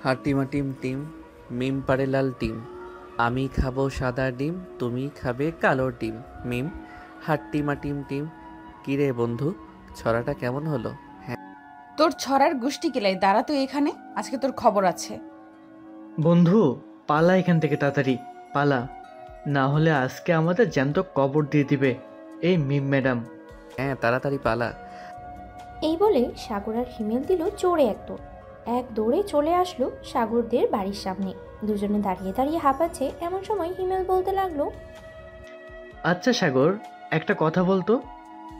হাটিমা team team, মিম পারে লাল team, আমি খাবো সাদা ডিম, তুমি খাবে কালো ডিম। মিম হাট্টিমা টিম টিম। কিরে বন্ধু, ছড়াটা কেমন হলো? হ্যাঁ। তোর ছড়ার গোষ্ঠী কেলাই, দাঁড়া তুই এখানে, আজকে তোর খবর আছে। বন্ধু, পালা এখান থেকে তাড়াতাড়ি পালা, না হলে আজকে আমাদের জ্যান্ত কবর দিয়ে দিবে এই মিম ম্যাডাম। হ্যাঁ, তাড়াতাড়ি পালা। এই বলে সাগর আর হিমেল দিল জোরে এক দৌড়। এক দৌড়ে চলে আসলো সাগরদের বাড়ির সামনে। দুজনে দাঁড়িয়ে দাঁড়িয়ে হাঁপাচ্ছে। এমন সময় হিমেল বলতে লাগলো, আচ্ছা সাগর, একটা কথা বলতো,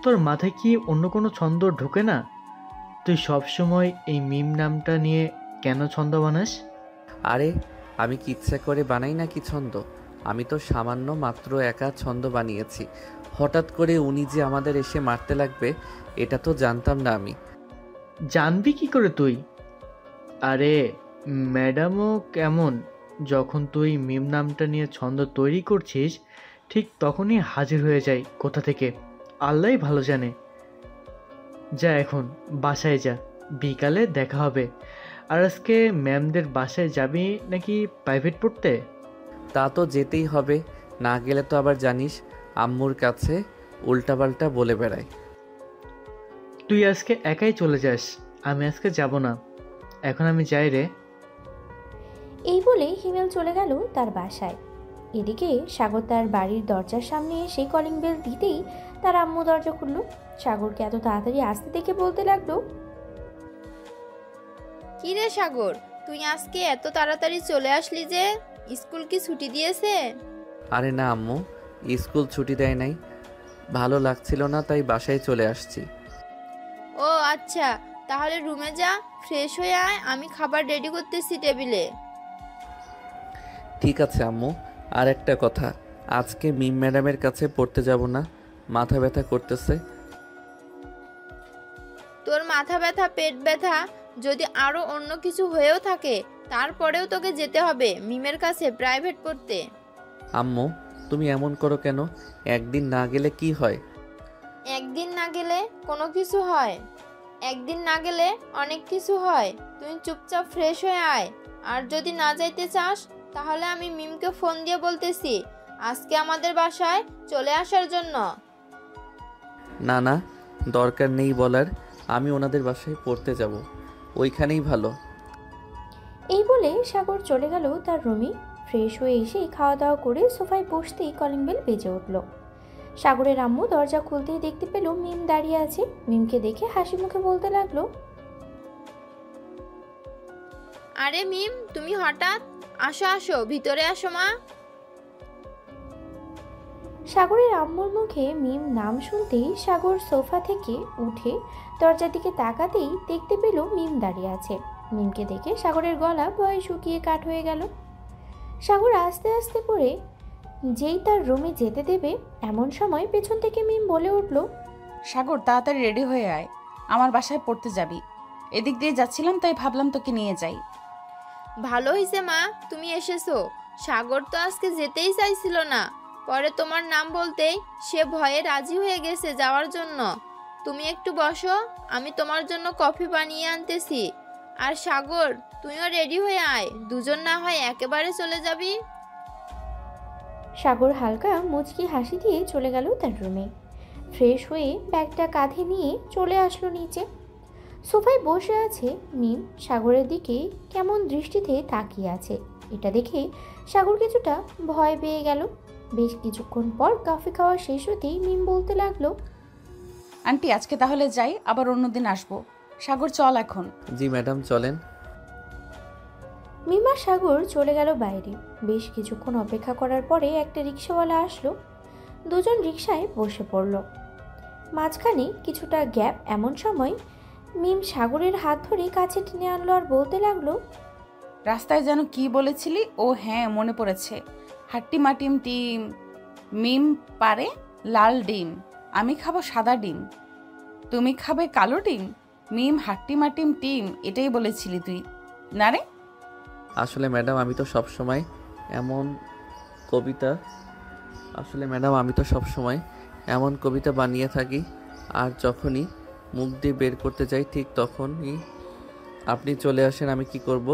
তোর মাথায় কি অন্য কোনো ছন্দ ঢোকে না? তুই সব সময় এই মিম নামটা নিয়ে কেন ছন্দ বানাস? আরে, আমি কি ইচ্ছা করে বানাই নাকি ছন্দ? আমি তো সামান্য মাত্র একা ছন্দ বানিয়েছি। হঠাৎ করে উনি যে আমাদের এসে মারতে লাগবে, এটা তো জানতাম না আমি। জানবি কি করে তুই? আরে ম্যাডামও কেমন, যখন তুই মিম নামটা নিয়ে ছন্দ তৈরি করছিস ঠিক তখনই হাজির হয়ে যায় কোথা থেকে আল্লাহই ভালো জানে। যা এখন বাসায় যা, বিকালে দেখা হবে। আর আজকে ম্যামদের বাসায় যাবি নাকি প্রাইভেট পড়তে? তা তো যেতেই হবে, না গেলে তো আবার জানিস আম্মুর কাছে উল্টাপাল্টা বলে বেড়ায়। তুই আজকে একাই চলে যাস, আমি আজকে যাব না। এখন আমি যাই রে। এই বলে হিমেল চলে গেল তার বাসায়। এদিকে সাগর তার বাড়ির দরজার সামনে এসে কলিং বেল দিতেই তার আম্মু দরজা খুলল। সাগরকে এত তাড়াতাড়ি আসতে দেখে বলতে লাগলো, কি রে সাগর, তুই আজকে এত তাড়াতাড়ি চলে আসলি যে? স্কুল কি ছুটি দিয়েছে? আরে না আম্মু, স্কুল ছুটি দেয় নাই, ভালো লাগছিল না তাই বাসায় চলে আসছি। ও আচ্ছা, তাহলে রুমে যা, ফ্রেশ হয়ে আয়, আমি খাবার রেডি করতেছি টেবিলে। ঠিক আছে আম্মু। আর একটা কথা, আজকে মিম ম্যাডামের কাছে পড়তে যাব না, মাথা ব্যথা করতেছে। তোর মাথা ব্যথা, পেট ব্যথা, যদি আরো অন্য কিছু হয়েও থাকে তারপরেও তোকে যেতে হবে মিমের কাছে প্রাইভেট পড়তে। আম্মু, তুমি এমন করো কেন? একদিন না গেলে কি হয়? একদিন না গেলে কোনো কিছু হয়, একদিন না গেলে অনেক কিছু হয়। তুই চুপচাপ ফ্রেশ হয়ে আয়। আর যদি না যাইতে চাস তাহলে আমি মিমকে ফোন দিয়ে বলতেছি আজকে আমাদের বাসায় চলে আসার জন্য। না না, দরকার নেই বলার, আমি ওনাদের বাসায় পড়তে যাব, ওইখানেই ভালো। এই বলে সাগর চলে গেল তার রুমে। ফ্রেশ হয়ে এসেই খাওয়া দাওয়া করে সোফায় বসতেই কলিং বেল বেজে উঠল। সাগরের আম্মু দরজা খুলতেই দেখতে পেল মিম দাঁড়িয়ে আছে। মিমকে দেখে হাসি মুখে বলতে লাগলো, আরে মিম, তুমি হঠাৎ? আসো আসো, ভিতরে আসো মা। সাগরের আম্মুর মুখে মিম নাম শুনতেই সাগর সোফা থেকে উঠে দরজার দিকে তাকাতেই দেখতে পেল মিম দাঁড়িয়ে আছে। মিমকে দেখে সাগরের গলা ভয়ে শুকিয়ে কাঠ হয়ে গেল। সাগর আস্তে আস্তে করে যেই তার রুমে যেতে দেবে এমন সময় পেছন থেকে মিম বলে উঠল, সাগর, তাড়াতাড়ি রেডি হয়ে আয়, আমার বাসায় পড়তে যাবি। এদিক দিয়ে যাচ্ছিলাম তাই ভাবলাম তোকে নিয়ে যাই। ভালো হয়েছে মা তুমি এসেছো। সাগর তো আজকে যেতেই চাইছিল না, পরে তোমার নাম বলতেই সে ভয়ে রাজি হয়ে গেছে যাওয়ার জন্য। তুমি একটু বসো, আমি তোমার জন্য কফি বানিয়ে আনতেছি। আর সাগর, তুইও রেডি হয়ে আয়, দুজন না হয় একেবারে চলে যাবি। সাগর হালকা মুচকি হাসি দিয়ে চলে গেল তার রুমে। ফ্রেশ হয়ে ব্যাগটা কাঁধে নিয়ে চলে আসলো নিচে। সোফায় বসে আছে মিম, সাগরের দিকে কেমন দৃষ্টিতে তাকিয়ে আছে। এটা দেখে সাগর কিছুটা ভয় পেয়ে গেল। বেশ কিছুক্ষণ পর কফি খাওয়া শেষ হতেই মিম বলতে লাগলো, আন্টি, আজকে তাহলে যাই, আবার অন্যদিন আসবো। সাগর চল এখন। জি ম্যাডাম, চলেন। মিম আর সাগর চলে গেল বাইরে। বেশ কিছুক্ষণ অপেক্ষা করার পরে একটা রিক্সাওয়ালা আসলো। দুজন রিক্সায় বসে পড়ল। মাঝখানে কিছুটা গ্যাপ। এমন সময় মিম সাগরের হাত ধরে কাছে টেনে আনলো আর বলতে লাগলো, রাস্তায় যেন কি বলেছিলি? ও হ্যাঁ, মনে পড়েছে। হাট্টিমা টিম টিম, মিম পারে লাল ডিম, আমি খাবো সাদা ডিম, তুমি খাবে কালো ডিম। মিম হাট্টিমা টিম টিম, এটাই বলেছিলি তুই না রে? আসলে ম্যাডাম আমি তো সব সময় এমন কবিতা এমন কবিতা বানিয়ে থাকি, আর যখনই মুখ দিয়ে বের করতে যাই ঠিক তখনই আপনি চলে আসেন। আমি কি করব?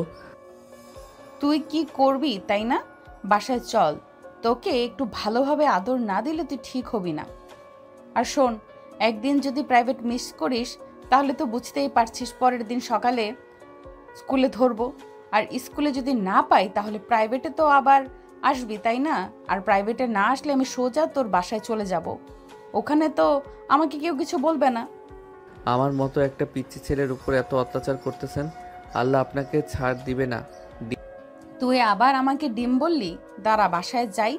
তুই কি করবি তাই না? বাসায় চল, তোকে একটু ভালোভাবে আদর না দিলে তুই ঠিক হবি না। আর শোন, একদিন যদি প্রাইভেট মিস করিস তাহলে তো বুঝতেই পারছিস পরের দিন সকালে স্কুলে ধরবো। আর স্কুলে যদি না পাই তাহলে প্রাইভেটে তো আবার আসবি তাই না? আর প্রাইভেটে না আসলে আমি সোজা তোর বাসায় চলে যাব। ওখানে তো আমাকে কেউ কিছু বলবে না। আমার মতো একটা পিচ্চি ছেলের উপর এত অত্যাচার করতেছেন, আল্লাহ আপনাকে ছাড় দিবে না। তুই আবার আমাকে ডিম বললি? দাঁড়া, বাসায় যাই,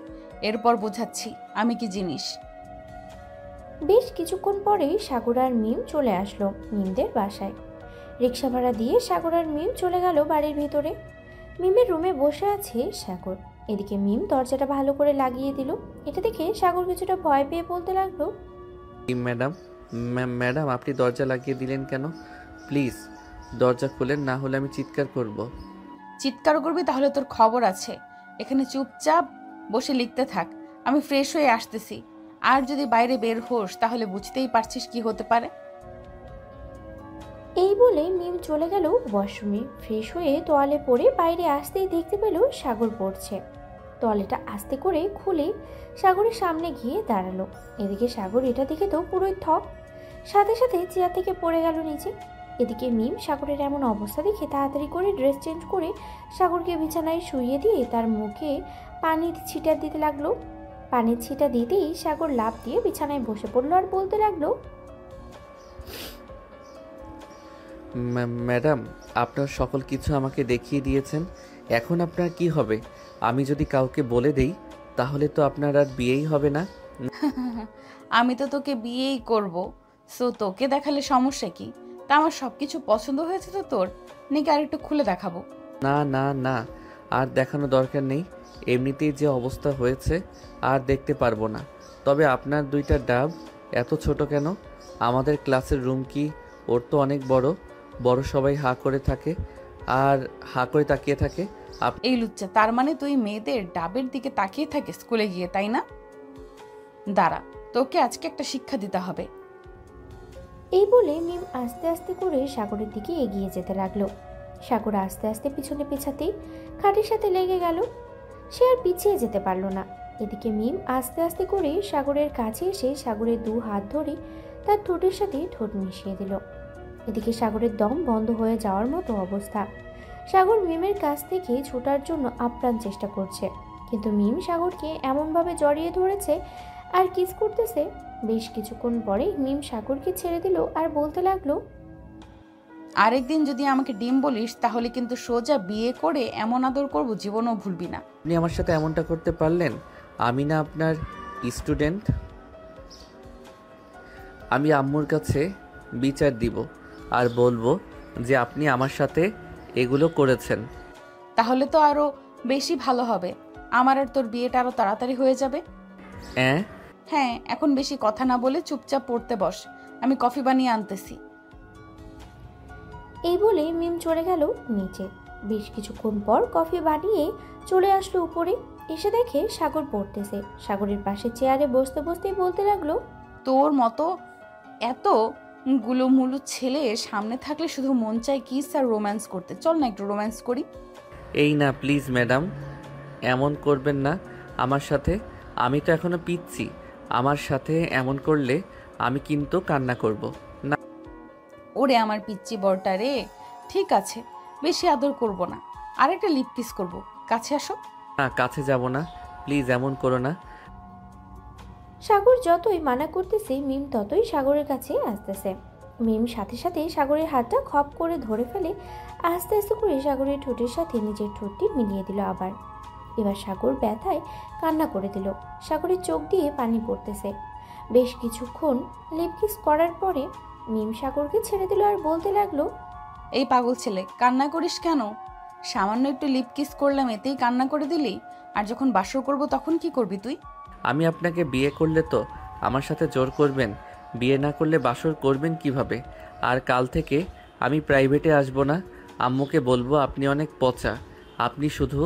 এরপর বোঝাচ্ছি আমি কি জিনিস। বেশ কিছুক্ষণ পরেই সাগর আর মিম চলে আসলো মিমদের বাসায়। রিক্সা ভাড়া দিয়ে সাগর আর মিম চলে গেল বাড়ির ভিতরে। মিমের রুমে বসে আছে সাগর। এদিকে মিম দরজাটা ভালো করে লাগিয়ে দিল। এটা দেখে সাগর কিছুটা ভয় পেয়ে বলতে লাগলো, ম্যাডাম, ম্যাডাম আপনি দরজা লাগিয়ে দিলেন কেন? প্লিজ দরজা খুলেন, না হলে আমি চিৎকার করব। চিৎকার করবি তাহলে তোর খবর আছে। এখানে চুপচাপ বসে লিখতে থাক, আমি ফ্রেশ হয়ে আসতেছি। আর যদি বাইরে বের হোস তাহলে বুঝতেই পারছিস কি হতে পারে। এই বলে মিম চলে গেল ওয়াশরুমে। ফ্রেশ হয়ে তোয়ালে পরে বাইরে আসতেই দেখতে পেল সাগর পড়ছে। তোয়ালেটা আস্তে করে খুলে সাগরের সামনে গিয়ে দাঁড়ালো। এদিকে সাগর এটা দেখে তো পুরোই থক, সাথে সাথে চেয়ার থেকে পড়ে গেল নিচে। এদিকে মিম সাগরের এমন অবস্থা দেখে তাড়াতাড়ি করে ড্রেস চেঞ্জ করে সাগরকে বিছানায় শুইয়ে দিয়ে তার মুখে পানির ছিটা দিতে লাগলো। পানির ছিটা দিতেই সাগর লাফ দিয়ে বিছানায় বসে পড়লো আর বলতে লাগলো, ম্যাডাম আপনার সকল কিছু আমাকে দেখিয়ে দিয়েছেন, এখন আপনার কি হবে? আমি যদি কাউকে বলে দেই তাহলে তো আপনার আর বিয়েই হবে না। আমি তো তোকে বিয়েই করব, সো তোকে দেখালে সমস্যা কি? তা আমার সবকিছু পছন্দ হয়েছে তো তোর, নাকি আর একটু খুলে দেখাবো? না না না, আর দেখানো দরকার নেই, এমনিতেই যে অবস্থা হয়েছে আর দেখতে পারবো না। তবে আপনার দুইটা ডাব এত ছোট কেন? আমাদের ক্লাসের রুম কি ওর তো অনেক বড় বড়, সবাই হাঁ করে থাকে আর হাঁ করে তাকিয়ে থাকে। এই লুচ্চা, তার মানে তুই মেয়েদের ডাবের দিকে তাকিয়ে থাকে স্কুলে গিয়ে, তাই না? দাঁড়া, তোকে আজকে একটা শিক্ষা দিতে হবে। এই বলে মিম আস্তে আস্তে করে সাগরের দিকে এগিয়ে যেতে লাগলো। সাগর আস্তে আস্তে পিছনে পেছাতেই খাটের সাথে লেগে গেল। সে আর পিছিয়ে যেতে পারল না। এদিকে মিম আস্তে আস্তে করে সাগরের কাছে এসে সাগরের দু হাত ধরে তার ঠোঁটের সাথে ঠোঁট মিশিয়ে দিল। এদিকে সাগরের দম বন্ধ হয়ে যাওয়ার মতো অবস্থা। সাগর মিমের কাছ থেকে ছোটার জন্য আপ্রাণ চেষ্টা করছে, কিন্তু মিম সাগরকে এমনভাবে জড়িয়ে ধরেছে আর কিস করতেছে। বেশ কিছুক্ষণ পরে মিম সাগরকে ছেড়ে দিল আর বলতে লাগলো, আরেকদিন যদি আমাকে ডিম বলিস তাহলে কিন্তু সোজা বিয়ে করে এমন আদর করব জীবনও ভুলবি না। আপনি আমার সাথে এমনটা করতে পারলেন? আমি না আপনার স্টুডেন্ট? আমি আম্মুর কাছে বিচার দিব আর বলবো যে আপনি আমার সাথে এগুলো করেছেন। তাহলে তো আরো বেশি ভালো হবে, আমার আর তোর বিয়েটা আরো তাড়াতাড়ি হয়ে যাবে। হ্যাঁ, এখন বেশি কথা না বলে চুপচাপ পড়তে বস, আমি কফি বানিয়ে আনতেছি। এই বলে মিম চলে গেল নিচে। বেশ কিছুক্ষণ পর কফি বানিয়ে চলে আসলো উপরে। এসে দেখে সাগর পড়তেছে। সাগরের পাশে চেয়ারে বসতে বসতেই বলতে লাগলো, তোর মতো এত গুলোমুলু ছেলে সামনে থাকলে শুধু মন চায় কিস আর রোম্যান্স করতে। চল না একটু রোম্যান্স করি। এই না প্লিজ ম্যাডাম, এমন করবেন না আমার সাথে। আমি তো এখনো পিচ্ছি, আমার সাথে এমন করলে আমি কিন্তু কান্না করব না। ওরে আমার পিচ্চি বরটা রে, ঠিক আছে, বেশি আদর করব না, আর একটা লিপ কিস করবো। কাছে আসো। না, কাছে যাব না, প্লিজ এমন করো না। সাগর যতই মানা করতেছে মিম ততই সাগরের কাছে আসতেছে। মিম সাথে সাথে সাগরের হাতটা খপ করে ধরে ফেলে আস্তে আস্তে করে সাগরের ঠোঁটের সাথে নিজের ঠোঁটটি মিলিয়ে দিল। আবার এবার সাগর ব্যথায় কান্না করে দিল। সাগরের চোখ দিয়ে পানি পড়তেছে। বেশ কিছুক্ষণ লিপ কিস করার পরে মিম সাগরকে ছেড়ে দিল আর বলতে লাগলো, এই পাগল ছেলে, কান্না করিস কেন? সামান্য একটু লিপ কিস করলাম, এতেই কান্না করে দিলি? আর যখন বাসর করব তখন কি করবি তুই? আমি আপনাকে বিয়ে করলে তো আমার সাথে জোর করবেন, বিয়ে না করলে বাসর করবেন কিভাবে? আর কাল থেকে আমি প্রাইভেটে আসব না, আম্মুকে বলবো আপনি অনেক পচা। আপনি শুধু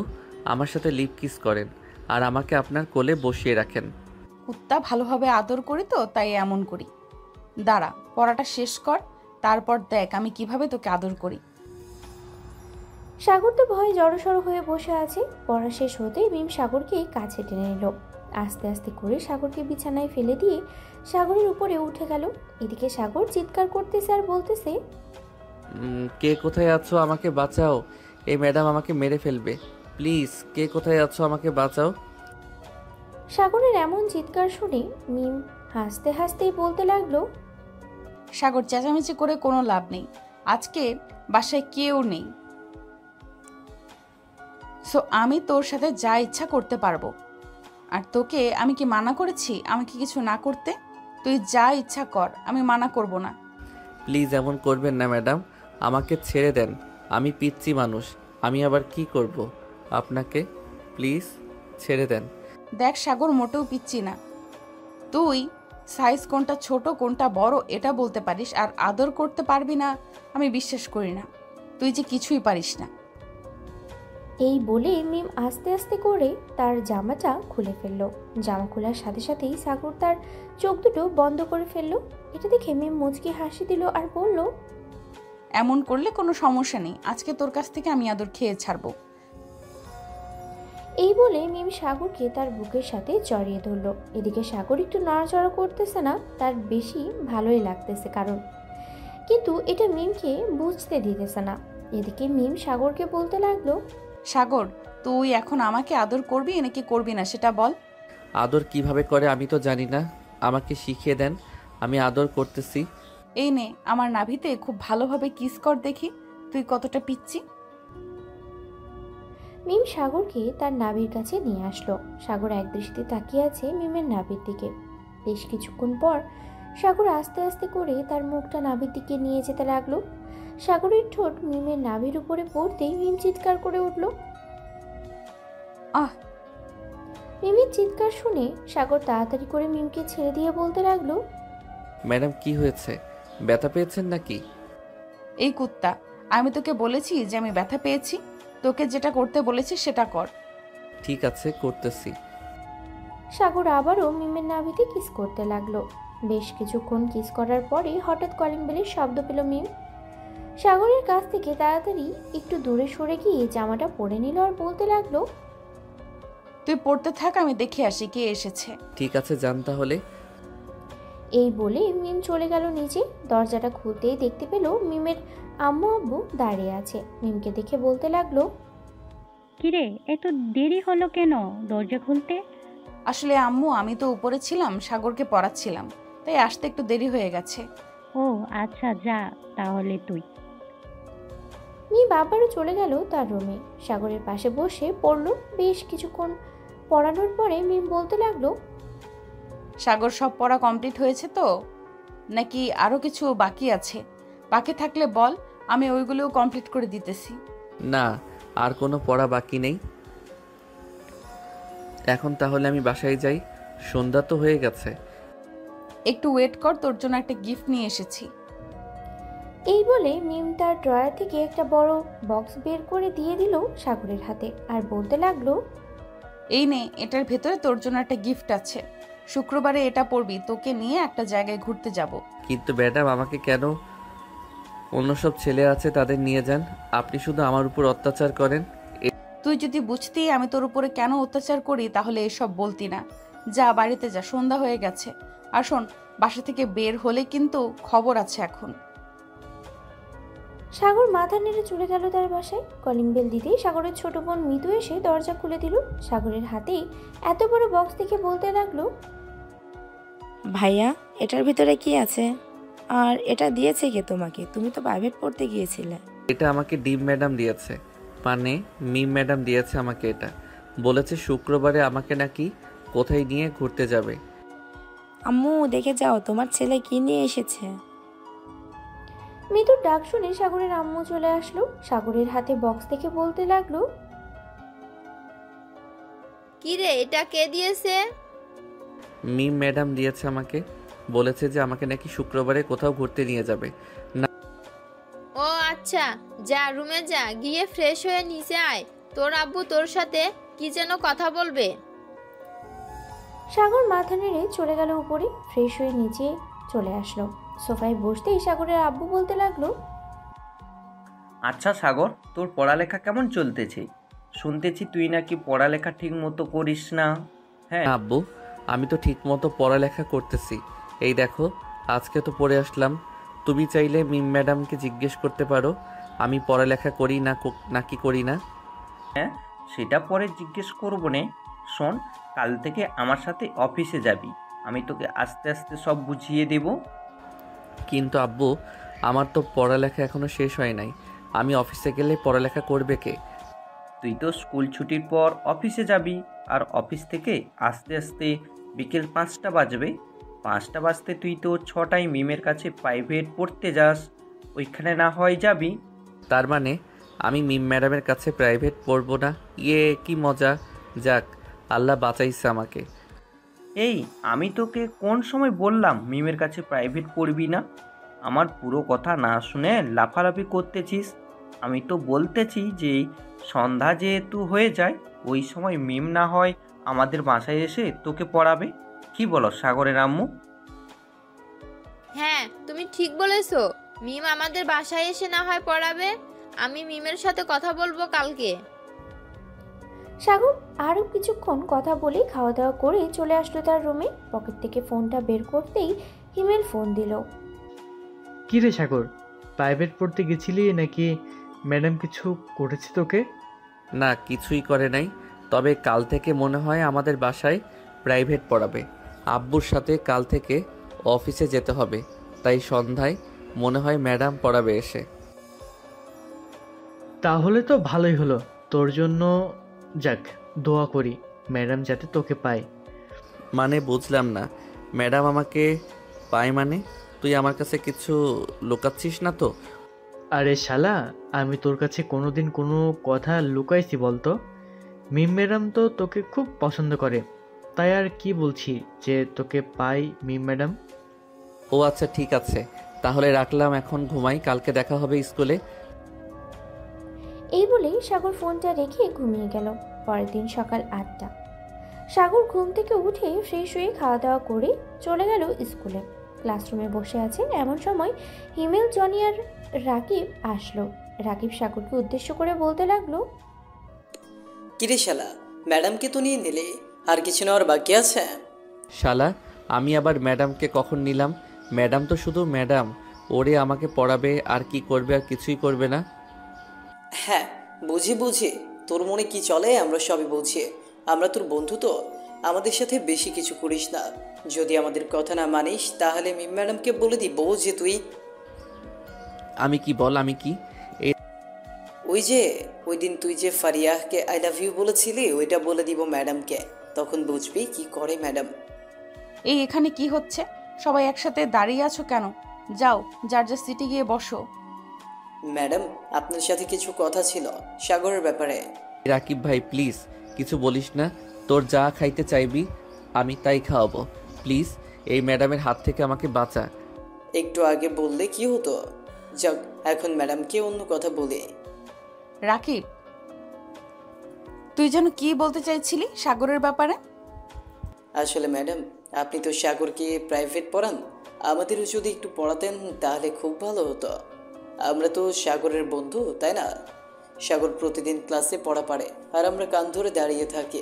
আমার সাথে লিপ কিস করেন আর আমাকে আপনার কোলে বসিয়ে রাখেন। কুত্তা ভালোভাবে আদর করি তো তাই এমন করি। দাঁড়া, পড়াটা শেষ কর, তারপর দেখ আমি কিভাবে তোকে আদর করি। সাগর তো ভয়ে জড়সড় হয়ে বসে আছে। পড়া শেষ হতেই মিম সাগরকে কাছে টেনে নিল। আস্তে আস্তে করে সাগরকে বিছানায় ফেলে দিয়ে সাগরের উপরে উঠে গেল। এদিকে সাগর চিৎকার করতেছে আর বলতেছে, কে কোথায় আছো, আমাকে বাঁচাও, এই ম্যাডাম আমাকে মেরে ফেলবে, প্লিজ কে কোথায় আছো, আমাকে বাঁচাও। সাগরের এমন চিৎকার শুনে মিম হাসতে হাসতেই বলতে লাগলো, সাগর, চেঁচামেচি করে কোনো লাভ নেই। আজকে বাসায় কেউ নেই, সো আমি তোর সাথে যা ইচ্ছা করতে পারবো। আর তোকে আমি কি মানা করেছি আমাকে কিছু না করতে? তুই যা ইচ্ছা কর, আমি মানা করব না। প্লিজ এমন করবেন না ম্যাডাম, আমাকে ছেড়ে দেন, আমি পিচ্চি মানুষ, আমি আবার কি করব আপনাকে, প্লিজ ছেড়ে দেন। দেখ সাগর, মোটেও পিচ্ছি না। তুই সাইজ কোনটা ছোট কোনটা বড় এটা বলতে পারিস, আর আদর করতে পারবি না আমি বিশ্বাস করি না। তুই যে কিছুই পারিস না। এই বলে মিম আস্তে আস্তে করে তার জামাটা খুলে ফেললো। জামা খোলার সাথে সাথেই সাগর তার চোখ দুটো বন্ধ করে ফেললো। এটা দেখে মিম মুচকি হাসি দিল আর বলল, এমন করলে কোনো সমস্যা নেই, আজকে তোর কাছ থেকে আমি আদর খেয়ে ছাড়বো। এই বলে মিম সাগরকে তার বুকের সাথে জড়িয়ে ধরলো। এদিকে সাগর একটু নড়াচড়া করতেছে না, তার বেশি ভালোই লাগতেছে কারণ, কিন্তু এটা মিমকে বুঝতে দিতেছে না। এদিকে মিম সাগরকে বলতে লাগলো, সাগর, তুই এখন আমাকে আদর করবি নাকি করবি না সেটা বল। আদর কিভাবে করে আমি তো জানি না, আমাকে শিখিয়ে দেন, আমি আদর করতেছি। এই নে, আমার নাভিতে খুব ভালোভাবে কিস কর দেখি তুই কতটা পিচ্ছি। মিম সাগরকে তার নাভির কাছে নিয়ে আসলো। সাগর একদৃষ্টিতে তাকিয়ে আছে মিমের নাভির দিকে। বেশ কিছুক্ষণ পর সাগর আস্তে আস্তে করে তার মুখটা নাভির দিকে নিয়ে যেতে লাগলো। সাগরের ঠোঁট মিমের নাভির উপরে পড়তেই মিম চিৎকার করে উঠল। আহ! মিমের চিৎকার শুনে সাগর তাড়াতাড়ি করে মিমকে ছেড়ে দিয়ে বলতে লাগলো, ম্যাডাম কি হয়েছে, ব্যথা পেয়েছেন নাকি? এই কুত্তা, আমি তোকে বলেছি যে আমি ব্যথা পেয়েছি। তোকে যেটা করতে বলেছি সেটা কর। ঠিক আছে, করতেছি। সাগর আবারও মিমের নাভিতে কিস করতে লাগলো। বেশ কিছুক্ষণ কিস করার পরে হঠাৎ কলিং বেলের শব্দ পেল মিম। সাগরের কাছ থেকে তাড়াতাড়ি একটু দূরে সরে গিয়ে জামাটা পরে নিল আর বলতে লাগলো, তুই পড়তে থাক, আমি দেখে আসি কে এসেছে। ঠিক আছে, যান তাহলে। এই বলে মিম চলে গেল নিচে। দরজাটা খুলতেই দেখতে পেল মিমের আম্মু আব্বু দাঁড়িয়ে আছে। মিমকে দেখে বলতে লাগলো, কিরে, এত দেরি হলো কেন দরজা খুলতে? আসলে আম্মু, আমি তো উপরে ছিলাম, সাগরকে পড়াচ্ছিলাম, তাই আসতে একটু দেরি হয়ে গেছে। ও আচ্ছা, যা তাহলে তুই। মিম আবারও চলে গেল তার রুমে। সাগরের পাশে বসে পড়লো। বেশ কিছুক্ষণ পড়ানোর পরে মিম বলতে লাগলো, সাগর, সব পড়া কমপ্লিট হয়েছে তো, নাকি আরো কিছু বাকি আছে? বাকি থাকলে বল, আমি ওইগুলোও কমপ্লিট করে দিতেছি। না, আর কোনো পড়া বাকি নেই। এখন তাহলে আমি বাসায় যাই, সন্ধ্যা তো হয়ে গেছে। একটু ওয়েট কর, তোর জন্য একটা গিফট নিয়ে এসেছি। এই বলে মিম তার ড্রয়ার থেকে একটা বড় বক্স বের করে দিয়ে দিল সাগরের হাতে আর বলতে লাগলো, এই নে, এটার ভেতরে তোর জন্য একটা গিফট আছে। শুক্রবারে এটা পড়বি, তোকে নিয়ে একটা জায়গায় ঘুরতে যাব। কিন্তু ম্যাডাম, আমাকে কেন অন্য সব ছেলে আছে তাদের নিয়ে যান, আপনি শুধু আমার উপর অত্যাচার করেন। তুই যদি বুঝতি আমি তোর উপরে কেন অত্যাচার করি তাহলে এসব বলতি না। যা, বাড়িতে যা, সন্ধ্যা হয়ে গেছে। আর শোন, বাসা থেকে বের হলে কিন্তু খবর আছে এখন। সাগর মাথা নেড়ে চলে গেল তার বাসায়। কলিং বেল দিতেই সাগরের ছোট বোন মিতু এসে দরজা খুলে দিল। সাগরের হাতেই এত বড় বক্স দেখে বলতে লাগলো, ভাইয়া, এটার ভিতরে কি আছে? আর এটা দিয়েছে কে তোমাকে? তুমি তো প্রাইভেট পড়তে গিয়েছিলে। এটা আমাকে ডিম ম্যাডাম দিয়েছে, মানে মিম ম্যাডাম দিয়েছে আমাকে এটা। বলেছে শুক্রবারে আমাকে নাকি কোথায় নিয়ে ঘুরতে যাবে। আম্মু, দেখে যাও তোমার ছেলে কি নিয়ে এসেছে। মিতুর ডাক শুনে সাগরের আম্মু চলে আসলো। সাগরের হাতে বক্স দেখে বলতে লাগলো, কি রে, এটা কে দিয়েছে? মিম ম্যাডাম দিয়েছে আমাকে, বলেছে যে আমাকে নাকি শুক্রবারে কোথাও ঘুরতে নিয়ে যাবে। ও আচ্ছা, যা রুমে যা, গিয়ে ফ্রেশ হয়ে নিচে আয়, তোর আব্বু তোর সাথে কি যেন কথা বলবে। সাগর মাথা নেড়ে চলে গেল উপরে। ফ্রেশ হয়ে নিচে চলে আসলো। সোফায় বসতেই সাগরের আব্বু বলতে লাগলো, আচ্ছা সাগর, তোর পড়ালেখা কেমন চলতেছে? শুনতেছি তুই নাকি পড়ালেখা ঠিক মতো করিস না। হ্যাঁ। আব্বু, আমি তো ঠিক মতো পড়ালেখা করতেছি। এই দেখো, আজকে তো পড়ে আসলাম। তুমি চাইলে মিম ম্যাডামকে জিজ্ঞেস করতে পারো আমি পড়ালেখা করি না নাকি করি না। হ্যাঁ, সেটা পরে জিজ্ঞেস করবো নে। শোন, কাল থেকে আমার সাথে অফিসে যাবি, আমি তোকে আস্তে আস্তে সব বুঝিয়ে দেব। কিন্তু আব্বু, আমার তো পড়ালেখা এখনো শেষ হয় নাই। আমি অফিসে গেলে পড়ালেখা করবে কে? তুই তো স্কুল ছুটির পর অফিসে যাবি, আর অফিস থেকে আস্তে আস্তে বিকেল 5টা বাজবে। 5টা বাজতে তুই তো 6টায় মিমের কাছে প্রাইভেট পড়তে যাস, ওইখানে না হয় যাবি। তার মানে আমি মিম ম্যাডামের কাছে প্রাইভেট পড়বো না? ইয়ে, কি মজা! যাক, আল্লাহ বাঁচাইছে আমাকে। এই, আমি তোকে কোন সময় বললাম মিমের কাছে প্রাইভেট পড়বি না? আমার পুরো কথা না শুনে লাফালাফি করতেছিস। আমি তো বলতেছি যে সন্ধ্যা যেহেতু হয়ে যায়, ওই সময় মিম না হয় আমাদের বাসায় এসে তোকে পড়াবে। কি বলো সাগরের আম্মু? হ্যাঁ, তুমি ঠিক বলেছো। মিম আমাদের বাসায় এসে না হয় পড়াবে। আমি মিমের সাথে কথা বলবো কালকে। সাগর আরও কিছুক্ষণ কথা বলে খাওয়া দাওয়া করে চলে আসলো তার রুমে। পকেট থেকে ফোনটা বের করতেই হিমেল ফোন দিল। কি রে সাগর, প্রাইভেট পড়তে গেছিলি নাকি ম্যাডাম কিছু করেছে তোকে? না, কিছুই করে নাই। তবে কাল থেকে মনে হয় আমাদের বাসায় প্রাইভেট পড়াবে। আব্বুর সাথে কাল থেকে অফিসে যেতে হবে, তাই সন্ধ্যায় মনে হয় ম্যাডাম পড়াবে এসে। তাহলে তো ভালোই হলো তোর জন্য। যাক, দোয়া করি ম্যাডাম যাতে তোকে পায়। মানে বুঝলাম না, ম্যাডাম আমাকে পায় মানে? তুই আমার কাছে কিছু লুকাচ্ছিস না তো? আরে শালা, আমি তোর কাছে কোনোদিন কোনো কথা লুকাইছি বলতো? মিম ম্যাডাম তো তোকে খুব পছন্দ করে, তাই আর কি বলছি যে তোকে পাই মিম ম্যাডাম। ও আচ্ছা, ঠিক আছে, তাহলে রাখলাম, এখন ঘুমাই, কালকে দেখা হবে স্কুলে। এই বলে সাগর ফোনটা রেখে ঘুমিয়ে গেল। পরের দিন সকাল 8টা। সাগর ঘুম থেকে উঠে ফ্রেশ হয়ে খাওয়া দাওয়া করে চলে গেল স্কুলে। ক্লাসরুমে বসে আছে এমন সময় হিমেল, জনি আর রাকিব আসলো। রাকিব সাগরকে উদ্দেশ্য করে বলতে লাগলো, কিরে শালা, ম্যাডামকে তো নিয়ে নিলে, আর কিছু নেওয়ার বাকি আছে? শালা, আমি আবার ম্যাডামকে কখন নিলাম? ম্যাডাম তো শুধু ম্যাডাম, ওরে আমাকে পড়াবে, আর কি করবে? আর কিছুই করবে না। হ্যাঁ, বুঝি বুঝি, তোর মনে কি চলে আমরা সবই বুঝি। আমরা তোর বন্ধু, তো আমাদের সাথে বেশি কিছু করিস না। যদি আমাদের কথা না মানিস তাহলে মিম ম্যাডামকে বলে দিব যে তুই। আমি কি? বল, আমি কি? ওই দিন তুই যে ফারিয়াহকে আই লাভ ইউ বলেছিলি, ওইটা বলে দিব ম্যাডামকে, তখন বুঝবি কি করে ম্যাডাম। এই, এখানে কি হচ্ছে? সবাই একসাথে দাঁড়িয়ে আছো কেন? যাও, যার যার সিটে গিয়ে বসো। ম্যাডাম, আপনার সাথে কিছু কথা ছিল সাগরের ব্যাপারে। রাকিব ভাই, প্লিজ কিছু বলিস না। তোর যা খাইতে চাইবি আমি তাই খাওয়াবো। প্লিজ, এই ম্যাডামের হাত থেকে আমাকে বাঁচা। একটু আগে বললে কি হতো? যাক, এখন ম্যাডামকে অন্য কথা বলি। রাকিব, তুই যেন কি বলতে চাইছিলি সাগরের ব্যাপারে? আসলে ম্যাডাম, আপনি তো সাগরকে প্রাইভেট পড়ান, আমাদেরও যদি একটু পড়াতেন তাহলে খুব ভালো হতো। আমরা তো সাগরের বন্ধু, তাই না? সাগর প্রতিদিন ক্লাসে পড়া পারে, আর আমরা কান ধরে দাঁড়িয়ে থাকি।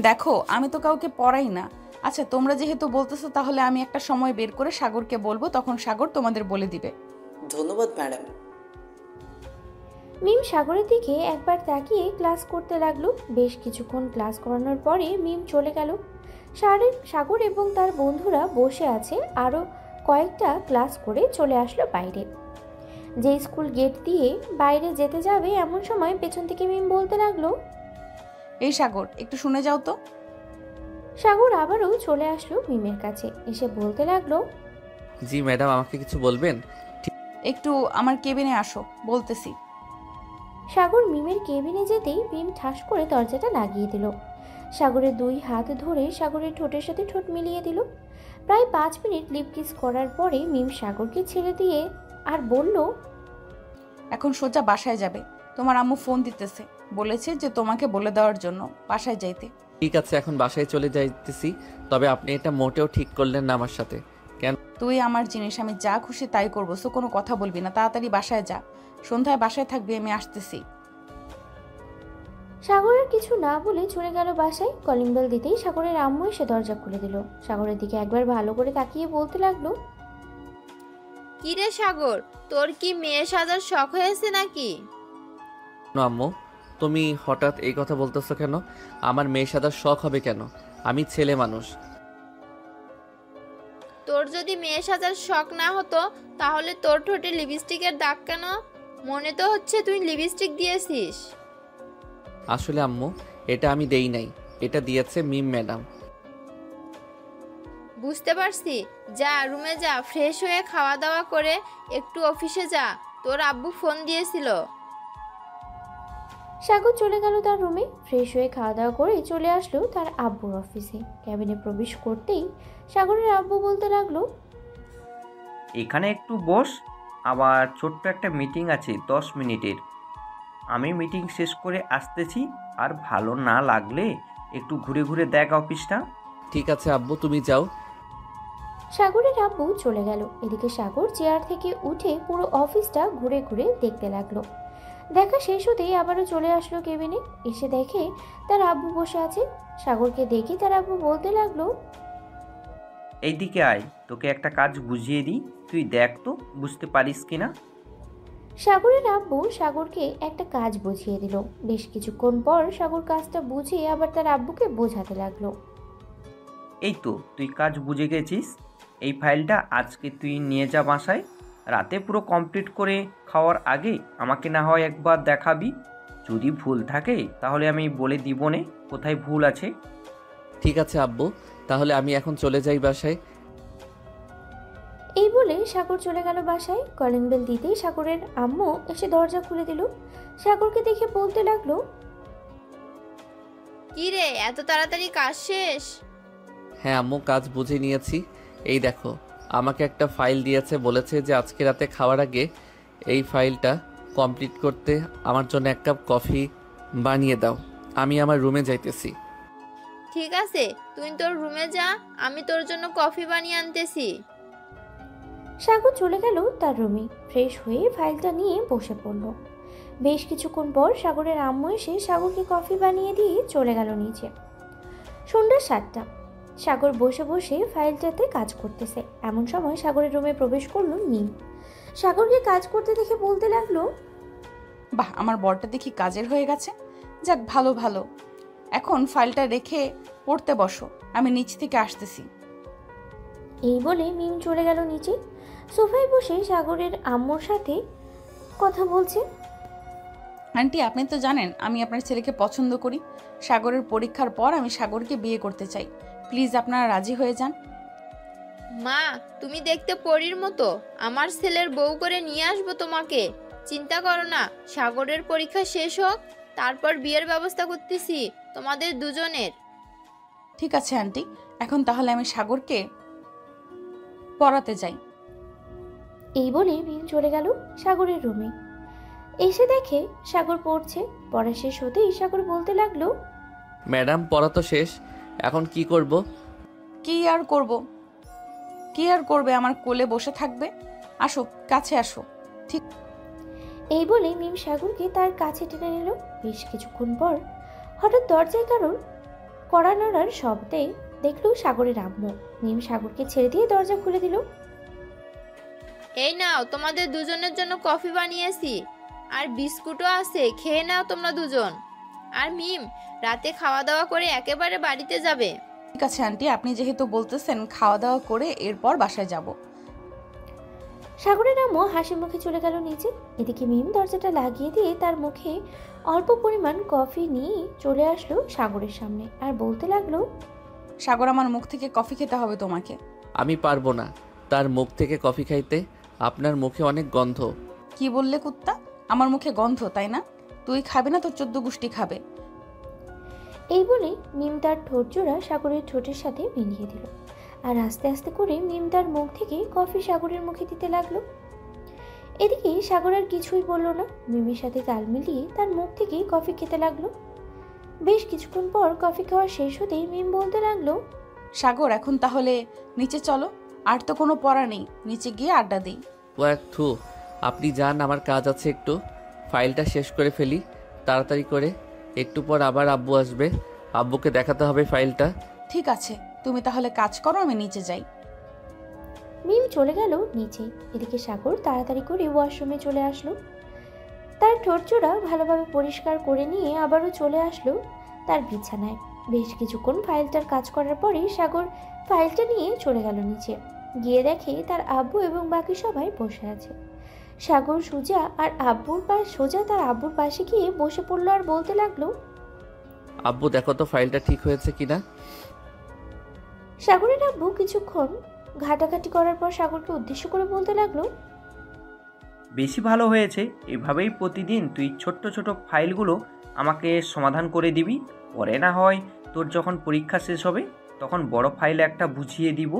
দেখো, আমি তো কাউকে পড়াই না। আচ্ছা, তোমরা যেহেতু বলতেছো, তাহলে আমি একটা সময় বের করে সাগরকে বলবো, তখন সাগর তোমাদের বলে দিবে। ধন্যবাদ ম্যাডাম। মিম সাগরের দিকে একবার তাকিয়ে ক্লাস করতে লাগলো। বেশ কিছুক্ষণ ক্লাস করানোর পরে মিম চলে গেল। সাগর এবং তার বন্ধুরা বসে আছে। আরও কয়েকটা ক্লাস করে চলে আসলো বাইরে। যে স্কুল গেট দিয়ে বাইরে যেতে যাবে এমন সময় পেছন থেকে মিম বলতে লাগলো, এই সাগর, একটু শুনে যাও তো। সাগর আবারও চলে আসলো মিমের কাছে, এসে বলতে লাগলো, জি ম্যাডাম, আমাকে কিছু বলবেন? একটু আমার কেবিনে আসো, বলতেছি। সাগর মিমের কেবিনে যেতেই মিম ঠাস করে দরজাটা লাগিয়ে দিল। সাগরের 2 হাত ধরে সাগরের ঠোঁটের সাথে ঠোঁট মিলিয়ে দিল। প্রায় 5 মিনিট লিপ কিস করার পরে মিম সাগরকে ছেড়ে দিয়ে আর বলল, এখন সোজা বাসায় যাবে। তোমার আম্মু ফোন দিতেছে, বলেছে যে তোমাকে বলে দেওয়ার জন্য বাসায় যাইতে। ঠিক আছে, এখন বাসায় চলে যাইতেছি। তবে আপনি এটা মোটেও ঠিক করলেন না আমার সাথে। কেন? তুই আমার জিনিস, আমি যা খুশি তাই করবো, সো কোনো কথা বলবি না। তাড়াতাড়ি বাসায় যা, সন্ধ্যায় বাসায় থাকবি, আমি আসতেছি। সাগরের কিছু না বলে চলে গেল বাসায়। কলিং বেল দিতেই সাগরের আম্মু এসে দরজা খুলে দিল। সাগরের দিকে একবার ভালো করে তাকিয়ে বলতে লাগলো, কি রে সাগর, তোর কি মেয়ে সাজার শখ হয়েছে নাকি? না আম্মু, তুমি হঠাৎ এই কথা বলতেছো কেন? আমার মেয়ে সাদার শখ হবে কেন? আমি ছেলে মানুষ। তোর যদি মেয়ে সাজার শখ না হতো তাহলে তোর ঠোঁটে লিপস্টিকের দাগ কেন? মনে তো হচ্ছে তুই লিপস্টিক দিয়েছিস। আসলে আম্মু, এটা আমি দেই নাই, এটা দিয়েছে মিম ম্যাডাম। বুঝতে পারছি, যা রুমে যা, ফ্রেশ হয়ে খাওয়া দাওয়া করে একটু অফিসে যা, তোর আব্বু ফোন দিয়েছিল। সাগর চলে গেল তার রুমে। ফ্রেশ হয়ে খাওয়া দাওয়া করে চলে আসলো তার আব্বুর অফিসে। ক্যাবিনে প্রবেশ করতেই সাগরের আব্বু বলতে লাগলো, এখানে একটু বস, আবার ছোট্ট একটা মিটিং আছে 10 মিনিটের। আমি মিটিং শেষ করে আসতেছি, আর ভালো না লাগলে একটু ঘুরে ঘুরে দেখ অফিসটা। ঠিক আছে আব্বু, তুমি যাও। সাগরের আব্বু চলে গেল। এদিকে সাগর চেয়ার থেকে উঠে পুরো অফিসটা ঘুরে ঘুরে দেখতে লাগলো। দেখা শেষ হতেই আবারও চলে আসলো কেবিনে। এসে দেখে তার আব্বু বসে আছে। সাগরকে দেখে তার আব্বু বলতে লাগলো, এইদিকে আয়, তোকে একটা কাজ বুঝিয়ে দিই, তুই দেখ তো বুঝতে পারিস কিনা। সাগরের আব্বু সাগরকে একটা কাজ বুঝিয়ে দিল। বেশ কিছুক্ষণ পর সাগর কাজটা বুঝিয়ে আবার তার আব্বুকে বোঝাতে লাগলো। এই তো তুই কাজ বুঝে গেছিস, এই ফাইলটা আজকে তুই নিয়ে যা বাসায়। রাতে পুরো কমপ্লিট করে খাওয়ার আগে আমাকে না হয় একবার দেখাবি। যদি ভুল থাকে তাহলে আমি বলে দিব নে কোথায় ভুল আছে। ঠিক আছে আব্বু, তাহলে আমি এখন চলে যাই বাসায়। এই বলে সাগর চলে গেল বাসায়। কলিং বেল দিতেই সাগরের আম্মু এসে দরজা খুলে দিল। সাগরকে দেখে বলতে লাগলো, কি রে, এত তাড়াতাড়ি কাজ শেষ? হ্যাঁ আম্মু, কাজ বুঝে নিয়েছি। এই দেখো, আমাকে একটা ফাইল দিয়েছে, বলেছে যে আজকে রাতে খাওয়ার আগে এই ফাইলটা কমপ্লিট করতে আমার জন্য এক কাপ কফি বানিয়ে দাও। আমি আমার রুমে যাইতেছি। ঠিক আছে, তুই তোর রুমে যা, আমি তোর জন্য কফি বানিয়ে আনতেছি। সাগর চলে গেল তার রুমে। ফ্রেশ হয়ে ফাইলটা নিয়ে বসে পড়ল। বেশ কিছুক্ষণ পর সাগরের আম্মু এসে সাগরকে কফি বানিয়ে দিয়ে চলে গেল নিচে। সন্ধ্যা 7টা। সাগর বসে বসে ফাইলটাতে কাজ করতেছে। এমন সময় সাগরের রুমে প্রবেশ করলো মিম। সাগরকে কাজ করতে দেখে বলতে লাগলো, বাহ, আমার বরটা দেখি কাজের হয়ে গেছে। যাক, ভালো ভালো। এখন ফাইলটা রেখে পড়তে বসো, আমি নিচ থেকে আসতেছি। এই বলে মিম চলে গেল নিচে। সোফায় বসে সাগরের আম্মুর সাথে কথা বলছে। আন্টি, আপনি তো জানেন আমি আপনার ছেলেকে পছন্দ করি। সাগরের পরীক্ষার পর আমি সাগরকে বিয়ে করতে চাই। প্লিজ আপনারা রাজি হয়ে যান। মা, তুমি দেখতে পরীর মতো, আমার ছেলের বউ করে নিয়ে আসবো তোমাকে। চিন্তা করো না, সাগরের পরীক্ষা শেষ হোক, তারপর বিয়ের ব্যবস্থা করতেছি তোমাদের দুজনের। ঠিক আছে আন্টি, এখন তাহলে আমি সাগরকে পড়াতে যাই। এই বলে মিম চলে গেল সাগরের রুমে। এসে দেখে সাগর পড়ছে। পড়া শেষ হতেই সাগর বলতে লাগলো, ম্যাডাম, পড়া তো শেষ, এখন কি করব? কি আর করবে, আমার কোলে বসে থাকবে। আসো, কাছে আসো। ঠিক। এই বলে মিম সাগরকে তার কাছে টেনে নিল। বেশ কিছুক্ষণ পর হঠাৎ দরজায় কারোর কড়া নাড়ার শব্দে দেখলো সাগরের আম্মু। মিম সাগরকে ছেড়ে দিয়ে দরজা খুলে দিল। এই নাও, তোমাদের দুজনের জন্য কফি বানিয়েছি, আর বিস্কুটও আছে, খেয়ে নাও তোমরা দুজন। আর মিম, রাতে খাওয়া দাওয়া করে একেবারে বাড়িতে যাবে। ঠিক আছে আন্টি, আপনি যেহেতু বলতেছেন, খাওয়া দাওয়া করে এরপর বাসায় যাব। সাগরের আম্মু হাসি মুখে চলে গেল নিচে। এদিকে মিম দরজাটা লাগিয়ে দিয়ে তার মুখে অল্প পরিমাণ কফি নিয়ে চলে আসলো সাগরের সামনে আর বলতে লাগলো, সাগর, আমার মুখ থেকে কফি খেতে হবে তোমাকে। আমি পারবো না তার মুখ থেকে কফি খাইতে, আপনার মুখে অনেক গন্ধ। কি বললে কুত্তা? আমার মুখে গন্ধ, তাই না? তুই খাবে না, তোর 14 গোষ্ঠী খাবে। এই বলে মিম তার ঠোঁট জোড়া সাগরের ঠোঁটের সাথে মিলিয়ে দিল আর আস্তে আস্তে করে মিম তার মুখ থেকে কফি সাগরের মুখে দিতে লাগলো। এদিকে সাগর আর কিছুই বলল না, মিমের সাথে তাল মিলিয়ে তার মুখ থেকে কফি খেতে লাগলো। বেশ কিছুক্ষণ পর কফি খাওয়া শেষ হতেই মিম বলতে লাগলো, সাগর, এখন তাহলে নিচে চলো, আর তো কোনো পড়া নেই, নিচে গিয়ে আড্ডা দিই। ও এক থু, আপনি যান, আমার কাজ আছে একটু। ফাইলটা শেষ করে ফেলি তাড়াতাড়ি করে। একটু পর আবার আব্বু আসবে, আব্বুকে দেখাতে হবে ফাইলটা। ঠিক আছে, তুমি তাহলে কাজ করো, আমি নিচে যাই। মিম চলে গেল নিচে। এদিকে সাগর তাড়াতাড়ি করে ওয়াশরুমে চলে আসলো। তার ঠোঁটজোড়া ভালোভাবে পরিষ্কার করে নিয়ে আবারও চলে আসলো তার বিছানায়। বেশ কিছুক্ষণ ফাইলটার কাজ করার পরেই সাগর ফাইলটা নিয়ে চলে গেল নিচে। গিয়ে দেখে তার আব্বু এবং বাকি সবাই বসে আছে। সাগর সোজা তার আব্বুর পাশে গিয়ে বসে পড়লো আর বলতে লাগলো, আব্বু দেখো তো ফাইলটা ঠিক হয়েছে কিনা। সাগরের আব্বু কিছুক্ষণ ঘাটাঘাটি করার পর সাগরকে উদ্দেশ্য করে বলতে লাগলো, বেশি ভালো হয়েছে। এভাবেই প্রতিদিন তুই ছোট্ট ছোট ফাইলগুলো আমাকে সমাধান করে দিবি। পরে না হয় তোর যখন পরীক্ষা শেষ হবে তখন বড় ফাইলে একটা বুঝিয়ে দিব।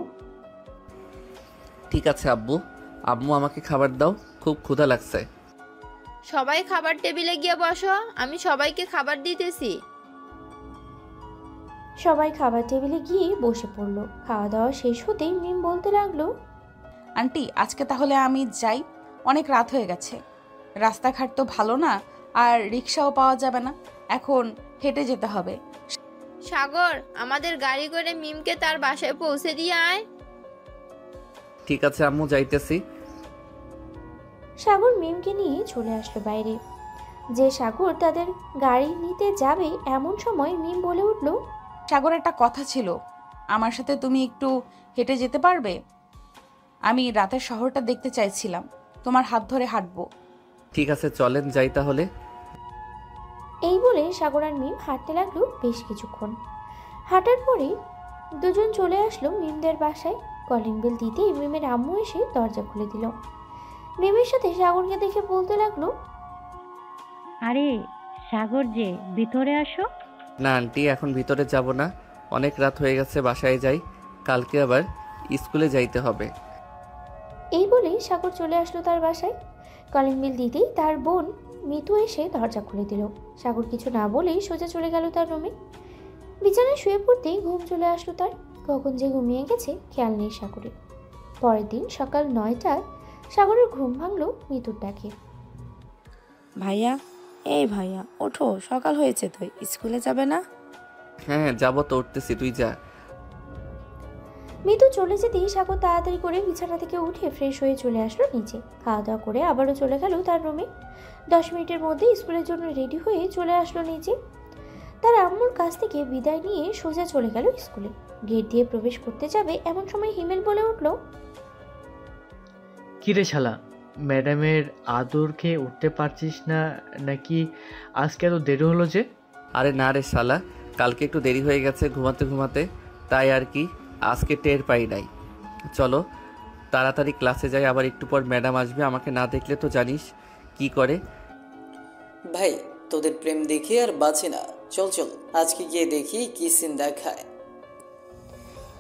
ঠিক আছে আব্বু। আম্মু আমাকে খাবার দাও, খুব ক্ষুধা লাগছে। সবাই খাবার টেবিলে গিয়ে বসো, আমি সবাইকে খাবার দিতেছি। সবাই খাবার টেবিলে গিয়ে বসে পড়লো। খাওয়া দাওয়া শেষ হতেই মিম বলতে লাগলো, আন্টি, আজকে তাহলে আমি যাই, অনেক রাত হয়ে গেছে। রাস্তাঘাট তো ভালো না, আর রিক্সাও পাওয়া যাবে না, এখন হেঁটে যেতে হবে। সাগর, আমাদের গাড়ি করে মিমকে তার বাসায় পৌঁছে দিয়ে আয়। ঠিক আছে আম্মু, যাইতেছি। সাগর মিমকে নিয়ে চলে আসলো বাইরে। যে সাগর তাদের গাড়ি নিতে যাবে এমন সময় মিম বলে উঠলো, সাগর, একটা কথা ছিল, আমার সাথে তুমি একটু হেঁটে যেতে পারবে? আমি রাতের শহরটা দেখতে চাইছিলাম, তোমার হাত ধরে হাঁটবো। ঠিক আছে, চলেন যাই তাহলে। এই বলে সাগর আর মিম হাঁটতে লাগলো বেশ কিছুক্ষণ। হাঁটার পরে দুজন চলে আসলো মিমদের বাসায়। কলিং বেল দিতেই মিমের আম্মু এসে দরজা খুলে দিল। মিমের সাথে সাগরকে দেখে বলতে লাগলো, আরে সাগর যে, ভিতরে আসো। না আন্টি, এখন ভিতরে যাব না, অনেক রাত হয়ে গেছে, বাসায় যাই, কালকে আবার স্কুলে যাইতে হবে। এই বলে সাগর চলে আসলো তার বাসায়। কলিং বেল দিতেই তার বোন মিতু এসে দরজা খুলে দিল। সাগর কিছু না বলেই সোজা চলে গেল তার রুমে। বিছানায় শুয়ে পড়তেই ঘুম চলে আসলো তার। কখন যে ঘুমিয়ে গেছে খেয়াল নেই সাগরের। পরের দিন সকাল 9টায় সাগরের ঘুম ভাঙলো মিতুর ডাকে। ভাইয়া, এই ভাইয়া ওঠো, সকাল হয়েছে তো, স্কুলে যাবে না? হ্যাঁ যাবো তো, উঠতেছি, তুই যা। মিতু চলে যেতেই সাগর তাড়াতাড়ি করে বিছানা থেকে উঠে ফ্রেশ হয়ে চলে আসলো নিচে। খাওয়া দাওয়া করে আবারও চলে গেল তার রুমে। 10 মিনিটের মধ্যে স্কুলের জন্য রেডি হয়ে চলে আসলো নিচে। তার আম্মুর কাছ থেকে বিদায় নিয়ে সোজা চলে গেল স্কুলে। গেট দিয়ে প্রবেশ করতে যাবে এমন সময় হিমেল বলে উঠল, কিরে শালা, ম্যাডামের আদর খেয়ে উঠতে পারছিস না নাকি? আজকে এত দেরি হলো যে? আরে না রে শালা, কালকে একটু দেরি হয়ে গেছে ঘুমাতে ঘুমাতে, তাই আর কি, আজকে টের পাই নাই। চলো তাড়াতাড়ি ক্লাসে যাই, আবার একটু পর ম্যাডাম আসবে, আমাকে না দেখলে তো জানিস কি করে। ভাই, তোদের প্রেম দেখি আর বাঁচে না। চল চল, আজকে গিয়ে দেখি কি সিন দেখায়।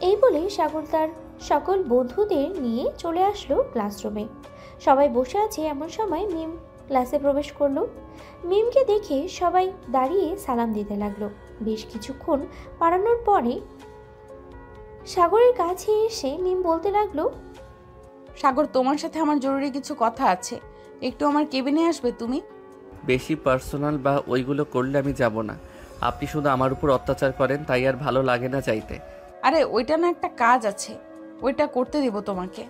এই বলে সাগর তার সকল বন্ধুদের নিয়ে চলে আসলো ক্লাসরুমে। সবাই বসে আছে এমন সময় মিম ক্লাসে প্রবেশ করলো। মিমকে দেখে সবাই দাঁড়িয়ে সালাম দিতে লাগলো। বেশ কিছুক্ষণ পাড়ানোর পরে সাগরের কাছে এসে মিম বলতে লাগলো, সাগর, তোমার সাথে আমার জরুরি কিছু কথা আছে, একটু আমার কেবিনে আসবে তুমি? বেশি পার্সোনাল বা ওইগুলো করলে আমি যাব না। আপনি শুধু আমার উপর অত্যাচার করেন, তাই আর ভালো লাগে না চাইতে। আরে ওইটা না, একটা কাজ আছে, ওইটা করতে দেব তোমাকে।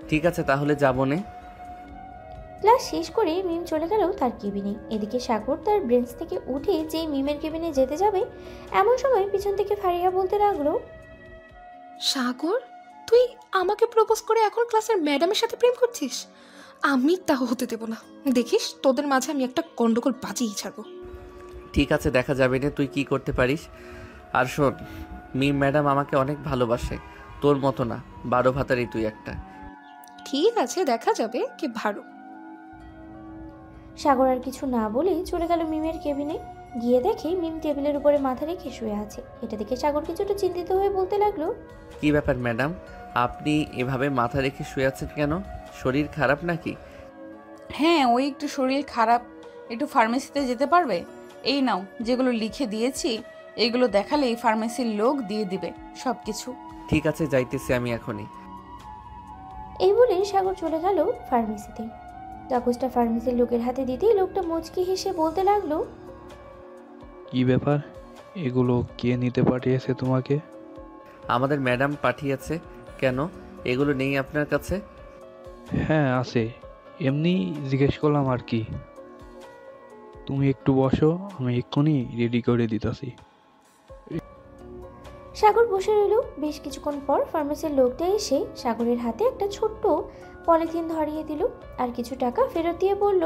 ঠিক আছে তাহলে যাব নে। ক্লাস শেষ করে মিম চলে গেল তার কেবিনে। এদিকে সাগর তার বেঞ্চ থেকে উঠে যেই মিমের কেবিনে যেতে যাবে এমন সময় পিছন থেকে ফারিয়া বলতে লাগলো, সাগর, তুই আমাকে প্রপোজ করে এখন ক্লাসের ম্যাডামের সাথে প্রেম করছিস? আমি তা হতে দেব না। দেখিস তোদের মাঝে আমি একটা গন্ডগোল বাজিয়ে ছাড়বো। ঠিক আছে, দেখা যাবে না তুই কি করতে পারিস। আর শোন, মিম ম্যাডাম আমাকে অনেক ভালোবাসে, তোর মতো না, 12 ভাতারই তুই একটা। ঠিক আছে, দেখা যাবে কে ভালো। সাগর আর কিছু না বলেই চলে গেল মিমের কেবিনে। গিয়ে দেখে মিম টেবিলের উপরে মাথা রেখে শুয়ে আছে। এটা দেখে সাগর কিছুটা চিন্তিত হয়ে বলতে লাগলো, কি ব্যাপার ম্যাডাম, আপনি এভাবে মাথা রেখে শুয়ে আছেন কেন? শরীর খারাপ নাকি? হ্যাঁ, ওই একটু শরীর খারাপ, একটু ফার্মেসিতে যেতে পারবে? এই নাও, যেগুলো লিখে দিয়েছি এগুলো দেখালেই ফার্মেসির লোক দিয়ে দিবে সব কিছু। ঠিক আছে, যাইতেছি আমি এখনই। এই বলে সাগর চলে গেল ফার্মেসিতে। কাগজটা ফার্মেসির লোকের হাতে দিতেই লোকটা মুচকি হেসে বলতে লাগলো, কি ব্যাপার, এগুলো কে নিতে পাঠিয়েছে তোমাকে? আমাদের ম্যাডাম পাঠিয়েছে। কেন, এগুলো নেই আপনার কাছে? হ্যাঁ আছে, এমনি জিজ্ঞেস করলাম আর কি। তুমি একটু বসো, আমি এক্ষুনি রেডি করে দিতেছি। সাগর বসে রইল। বেশ কিছুক্ষণ পর ফার্মেসির লোকটা এসে সাগরের হাতে একটা ছোট্ট পলিথিন ধরিয়ে দিল আর কিছু টাকা ফেরত দিয়ে বলল,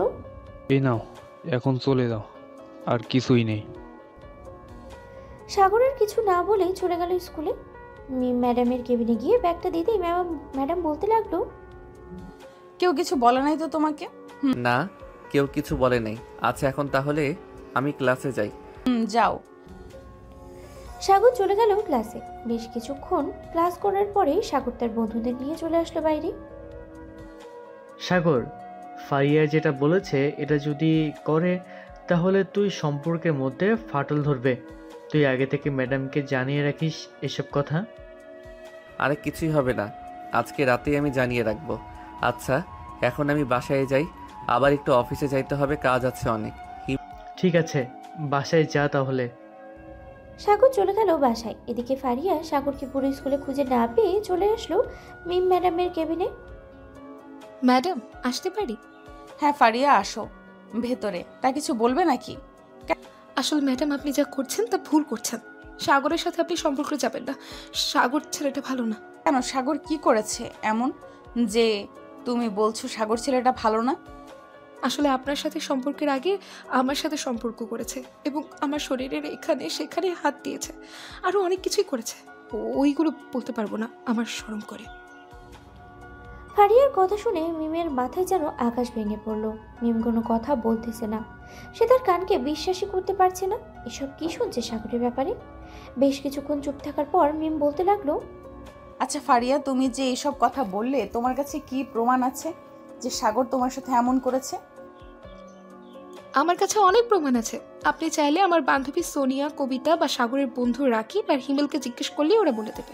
এই নাও, এখন চলে যাও, আর কিছুই নেই। সাগরের কিছু না বলেই চলে গেল স্কুলে। ম্যাডামের কেবিনে গিয়ে ব্যাগটা দিতেই ম্যাডাম বলতে লাগলো, কেউ কিছু বলে নাই তো তোমাকে? না, কেউ কিছু বলে নাই। আচ্ছা, এখন তাহলে আমি ক্লাসে যাই। যাও। সাগর চলে গেল ক্লাসে। বেশ কিছুক্ষণ ক্লাস করার পরে সাগর তার বন্ধুদের নিয়ে চলে আসলো বাইরে। সাগর, ফারিয়া যেটা বলেছে এটা যদি করে তাহলে তুই সম্পর্কের মধ্যে ফাটল ধরবে। তুই আগে থেকে ম্যাডামকে জানিয়ে রাখিস এসব কথা। আরে কিছুই হবে না, আজকে রাতেই আমি জানিয়ে রাখবো। আচ্ছা, এখন আমি বাসায় যাই, আবার একটু অফিসে যাইতে হবে, কাজ আছে অনেক। ঠিক আছে, বাসায় যা তাহলে। সাগর চলে গেল বাসায়। এদিকে ফারিয়া সাগরকে পুরো স্কুলে খুঁজে না পেয়ে চলে আসলো মিম ম্যাডামের কেবিনে। ম্যাডাম, আসতে পারি? হ্যাঁ ফারিয়া, আসো ভেতরে। তা কিছু বলবে নাকি? আসলে ম্যাডাম, আপনি যা করছেন তা ভুল করছেন। সাগরের সাথে আপনি সম্পর্কে যাবেন না। সাগর ছেলেটা ভালো না। কেন, সাগর কি করেছে এমন যে তুমি বলছো সাগর ছেলেটা ভালো না? আসলে আপনার সাথে সম্পর্কের আগে আমার সাথে সম্পর্ক করেছে এবং আমার শরীরের এখানে সেখানে হাত দিয়েছে, আরও অনেক কিছুই করেছে। ওইগুলো বলতে পারবো না, আমার শরম করে। ফারিয়ার কথা শুনে মিমের মাথায় যেন আকাশ ভেঙে পড়লো। মিম কোনো কথা বলতেছে না। সে তার কানকে বিশ্বাসই করতে পারছে না। এসব কি শুনছে সাগরের ব্যাপারে? বেশ কিছুক্ষণ চুপ থাকার পর মিম বলতে লাগলো, আচ্ছা ফারিয়া, তুমি যে এইসব কথা বললে, তোমার কাছে কি প্রমাণ আছে যে সাগর তোমার সাথে এমন করেছে? আমার কাছে অনেক প্রমাণ আছে। আপনি চাইলে আমার বান্ধবী সোনিয়া, কবিতা বা সাগরের বন্ধু রাকিব আর হিমেলকে জিজ্ঞেস করলেই ওরা বলে দেবে।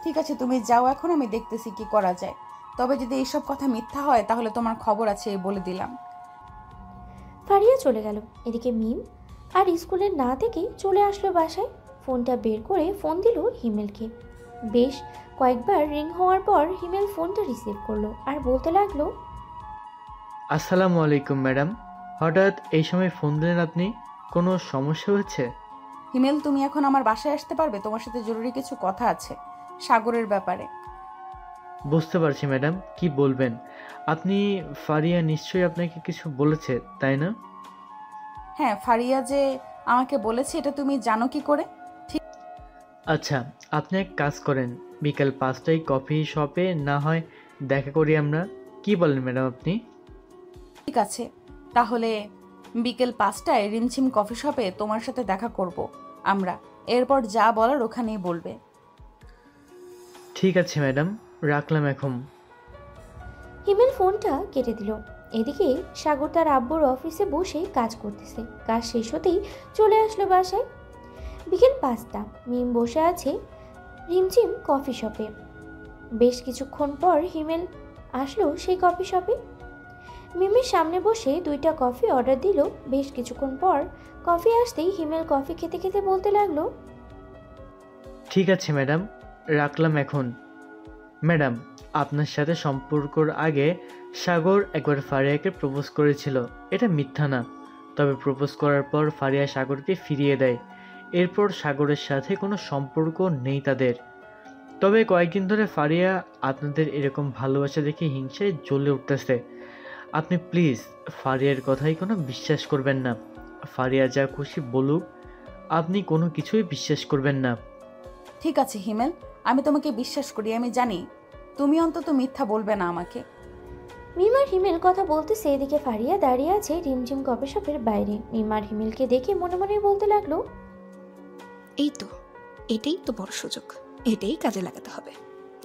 ঠিক আছে, তুমি যাও, এখন আমি দেখতেছি কি করা যায়। তবে যদি এইসব কথা মিথ্যা হয় তাহলে তোমার খবর আছে, এই বলে দিলাম। ফারিয়া চলে গেল। এদিকে মিম আর স্কুলের না থেকেই চলে আসলো বাসায়। ফোনটা বের করে ফোন দিল হিমেলকে। বেশ কয়েকবার রিং হওয়ার পর হিমেল ফোনটা রিসিভ করলো আর বলতে লাগলো, আসসালামু আলাইকুম ম্যাডাম, হঠাৎ এই সময় ফোন দিলেন আপনি? কোনো সমস্যা হচ্ছে? হিমেল, তুমি এখন আমার বাসায় আসতে পারবে? তোমার সাথে জরুরি কিছু কথা আছে সাগরের ব্যাপারে। বুঝতে পারছি ম্যাডাম, কি বলবেন আপনি? ফারিয়া নিশ্চয়ই আপনাকে কিছু বলেছে, তাই না? হ্যাঁ, ফারিয়া যে আমাকে বলেছে এটা তুমি জানো কি করে? আচ্ছা, আপনি এক কাজ করেন, বিকাল 5টায় কফি শপে না হয় দেখা করি আমরা, কি বলেন ম্যাডাম আপনি? ঠিক আছে, তাহলে বিকেল 5টায় রিমঝিম কফি শপে তোমার সাথে দেখা করব আমরা। এরপর যা বলার ওখানেই বলবে। ঠিক আছে ম্যাডাম, রাখলাম এখন। হিমেল ফোনটা কেটে দিল। এদিকে সাগর তার আব্বুর অফিসে বসে কাজ করতেছে। কাজ শেষ হতেই চলে আসলো বাসায়। বিকেল 5টা। মিম বসে আছে রিমঝিম কফি শপে। বেশ কিছুক্ষণ পর হিমেল আসলো সেই কফি শপে। মিমের সামনে বসে 2টা কফি অর্ডার দিল। বেশ কিছুক্ষণ পর কফি আসতেই হিমেল কফি খেতে খেতে বলতে লাগলো, ঠিক আছে ম্যাডাম, রাখলাম এখন। ম্যাডাম, আপনার সাথে সম্পর্কর আগে সাগর একবার ফারিয়াকে প্রপোজ করেছিল, এটা মিথ্যা না। তবে প্রপোজ করার পর ফারিয়া সাগরকে ফিরিয়ে দেয়। এরপর সাগরের সাথে কোনো সম্পর্ক নেই তাদের। তবে কয়েকদিন ধরে ফারিয়া আপনাদের এরকম ভালোবাসা দেখে হিংসায় জ্বলে উঠতেছে। আপনি প্লিজ ফারিয়ার কথাই কোনো বিশ্বাস করবেন না। ফারিয়া যা খুশি বলুক, আপনি কোনো কিছুই বিশ্বাস করবেন না। ঠিক আছে হিমেল, আমি তোমাকে বিশ্বাস করি। আমি জানি তুমি অন্তত মিথ্যা বলবে না আমাকে। মিম আর হিমেল কথা বলতেছে। এদিকে ফারিয়া দাঁড়িয়ে আছে রিমঝিম কফি শপের বাইরে। মিম আর হিমেলকে দেখে মনে মনে বলতে লাগলো, এই তো, এটাই তো বড় সুযোগ, এটাই কাজে লাগাতে হবে।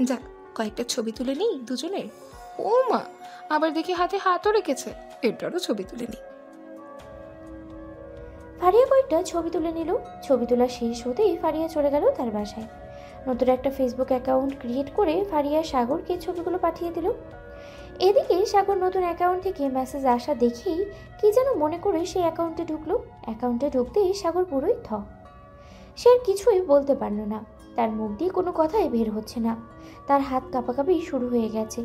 যাক, কয়েকটা ছবি তুলে নিই দুজনের। ও মা, আবার দেখি হাতে হাতও রেখেছে, এটারও ছবি তুলে নিই। ফারিয়া কয়েকটা ছবি তুলে নিল। ছবি তোলা শেষ হতেই ফারিয়া চলে গেল তার বাসায়। নতুন একটা ফেসবুক অ্যাকাউন্ট ক্রিয়েট করে ফারিয়া সাগরকে ছবিগুলো পাঠিয়ে দিল। এদিকে সাগর নতুন অ্যাকাউন্ট থেকে মেসেজ আসা দেখেই কি যেন মনে করে সে অ্যাকাউন্টে ঢুকলো। অ্যাকাউন্টে ঢুকতেই সাগর পুরোই থ। সে আর কিছুই বলতে পারল না। তার মুখ দিয়ে কোনো কথাই বের হচ্ছে না। তার হাত কাঁপাকাঁপি শুরু হয়ে গেছে।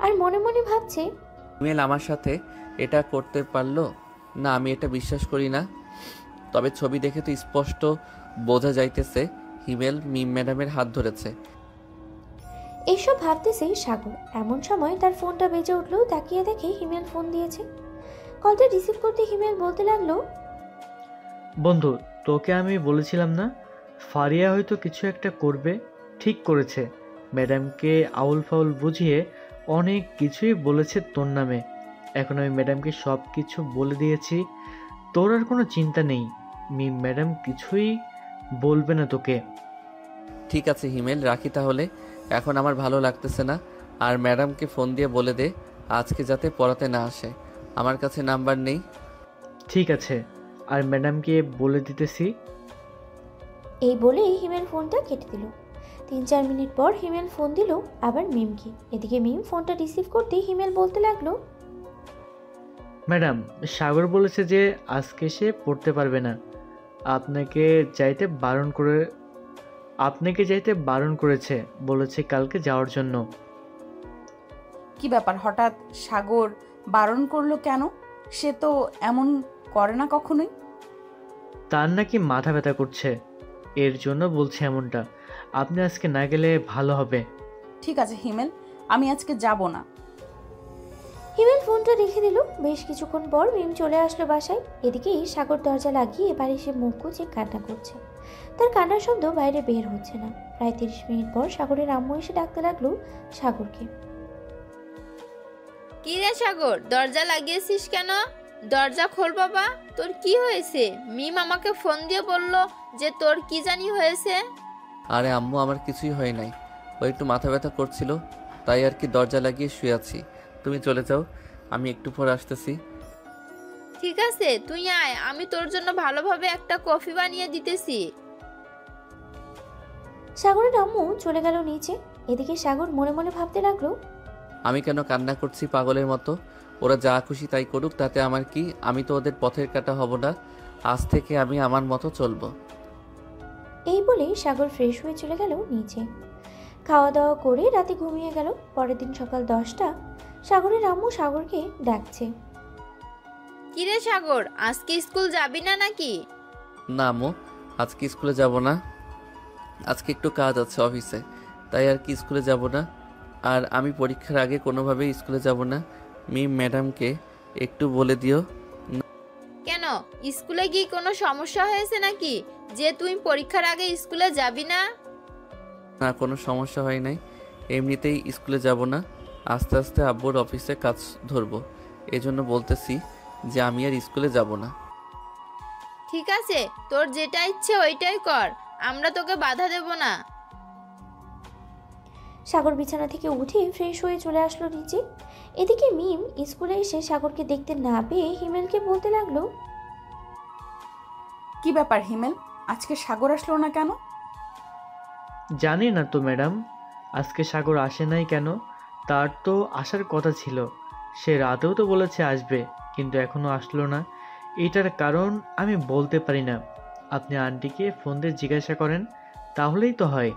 আর মনে মনে ভাবছে, হিমেল আমার সাথে এটা করতে পারলো না, আমি এটা বিশ্বাস করি না। তবে ছবি দেখে তো স্পষ্ট বোঝা যাইতেছে হিমেল মিম ম্যাডামের হাত ধরেছে। এইসব ভাবতেছে সাগর। এমন সময় তার ফোনটা বেজে উঠলো। তাকিয়ে দেখে হিমেল ফোন দিয়েছে। কলটা রিসিভ করতে হিমেল বলতে লাগলো, বন্ধু, তোকে আমি বলেছিলাম না ফারিয়া হয়তো কিছু একটা করবে। ঠিক করেছে। ম্যাডামকে আউল ফাউল বুঝিয়ে অনেক কিছুই বলেছে তোর নামে। এখন আমি ম্যাডামকে সব কিছু বলে দিয়েছি। তোর আর কোনো চিন্তা নেই। ম্যাডাম কিছুই বলবে না তোকে। ঠিক আছে হিমেল, রাখি তাহলে। এখন আমার ভালো লাগতেছে না। আর ম্যাডামকে ফোন দিয়ে বলে দে আজকে যাতে পড়াতে না আসে। আমার কাছে নাম্বার নেই। ঠিক আছে, আর ম্যাডামকে বলে দিতেছি। এই বলেই হিমেল ফোনটা কেটে দিল। 3-4 মিনিট পর হিমেল ফোন দিল আবার মিমকে। এদিকে মিম ফোনটা রিসিভ করতেই হিমেল বলতে লাগলো, ম্যাডাম, সাগর বলেছে যে আজকে সে পড়তে পারবে না। আপনাকে যাইতে বারণ করেছে। বলেছে কালকে যাওয়ার জন্য। কি ব্যাপার, হঠাৎ সাগর বারণ করলো কেন? সে তো এমন করে না কখনোই। তার নাকি মাথা ব্যথা করছে, এর জন্য বলছে এমনটা। আপনি আজকে না গেলে ভালো হবে। ঠিক আছে হিমেল, আমি আজকে যাব না। হিমেল ফোনটা রেখে দিল। বেশ কিছুক্ষণ পর মিম চলে আসলো বাসায়। এদিকেই সাগর দরজা লাগিয়ে এবার এসে মুখ গুজে কান্না করছে। তার কান্নার শব্দ বাইরে বের হচ্ছে না। প্রায় 30 মিনিট পর সাগরের আম্মু এসে ডাকতে লাগলো সাগরকে। কি রে সাগর, দরজা লাগিয়েছিস কেন? দরজা খোল বাবা, তোর কি হয়েছে? মিম আমাকে ফোন দিয়ে বলল যে তোর কি জানি হয়েছে। আরে আম্মু, আমার কিছুই হয় নাই। ও একটু মাথা ব্যথা করছিল, তাই আর কি দরজা লাগিয়ে শুয়ে আছি। তুমি চলে যাও, আমি একটু পর আসতেছি। ঠিক আছে, তুই আয়, আমি তোর জন্য ভালোভাবে একটা কফি বানিয়ে দিতেছি। সাগরের আম্মু চলে গেল নিচে। এদিকে সাগর মনে মনে ভাবতে লাগলো, আমি কেন কান্না করছি পাগলের মতো? ওরা যা খুশি তাই করুক, তাতে আমার কি? আমি তো ওদের পথের কাটা হব না। আজ থেকে আমি আমার মতো চলবো। এই বলে সাগর ফ্রেশ হয়ে চলে গেল নিচে। খাওয়া দাওয়া করে রাতে ঘুমিয়ে গেল। পরের দিন সকাল 10টা। সাগরের আম্মু সাগরকে ডাকছে। কি রে সাগর, আজকে স্কুল যাবি না নাকি? না আম্মু, আজকে স্কুলে যাব না। আজকে একটু কাজ আছে অফিসে, তাই আর কি স্কুলে যাব না। আর আমি পরীক্ষার আগে কোনোভাবেই স্কুলে যাব না। মিম ম্যাডামকে একটু বলে দিও। কেন, স্কুলে কি কোনো সমস্যা হয়েছে নাকি যে তুই পরীক্ষার আগে স্কুলে যাবি না? না, কোনো সমস্যা হয় নাই। এমনিতেই স্কুলে যাব না। আস্তে আস্তে আব্বুর অফিসে কাজ ধরবো, এজন্য বলতেছি যে আমি আর স্কুলে যাব না। ঠিক আছে, তোর যেটা ইচ্ছে ওইটাই কর, আমরা তোকে বাধা দেব না। সাগর বিছানা থেকে উঠে ফ্রেশ হয়ে চলে আসলো নিচে। এদিকে মিম স্কুলে এসে সাগরকে দেখতে না পেয়ে হিমেলকে বলতে লাগলো, কি ব্যাপার হিমেল, আজকে সাগর আসলো না কেন? জানি না তো ম্যাডাম, আজকে সাগর আসে নাই কেন। তার তো আসার কথা ছিল। সে রাতেও তো বলেছে আসবে, কিন্তু এখনো আসলো না। এটার কারণ আমি বলতে পারি না। আপনি আন্টিকে ফোন দিয়ে জিজ্ঞাসা করেন, তাহলেই তো হয়।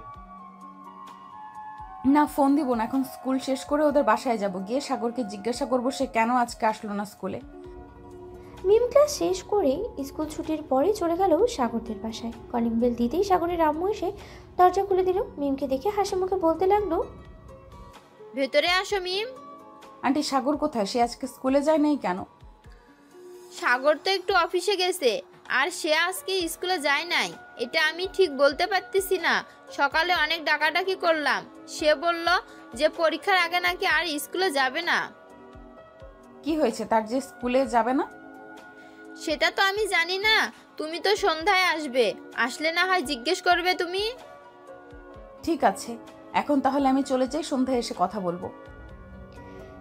না, ফোন দিব না। এখন স্কুল শেষ করে ওদের বাসায় যাব, গিয়ে সাগরকে জিজ্ঞাসা করব সে কেন আজকে আসলো না স্কুলে। মিম ক্লাস শেষ করে স্কুল ছুটির পরে চলে গেল সাগরদের বাসায়। কলিং বেল দিতেই সাগরের আম্মু এসে দরজা খুলে দিল। মিমকে দেখে হাসি মুখে বলতে লাগলো, ভেতরে আসো মিম। আন্টি, সাগর কোথায়? সে আজকে স্কুলে যায় নাই কেন? সাগর তো একটু অফিসে গেছে, আর সে আজকে স্কুলে যায় নাই এটা আমি ঠিক বলতে পারতেছি না। সকালে অনেক ডাকাডাকি করলাম, সে বলল যে পরীক্ষার আগে নাকি আর স্কুলে যাবে না। কি হয়েছে তার যে স্কুলে যাবে না? সেটা তো আমি জানি না, তুমি তো সন্ধ্যায় আসবে, আসলে না হয় জিজ্ঞেস করবে তুমি। ঠিক আছে, এখন তাহলে আমি চলে যাই, সন্ধ্যায় এসে কথা বলবো।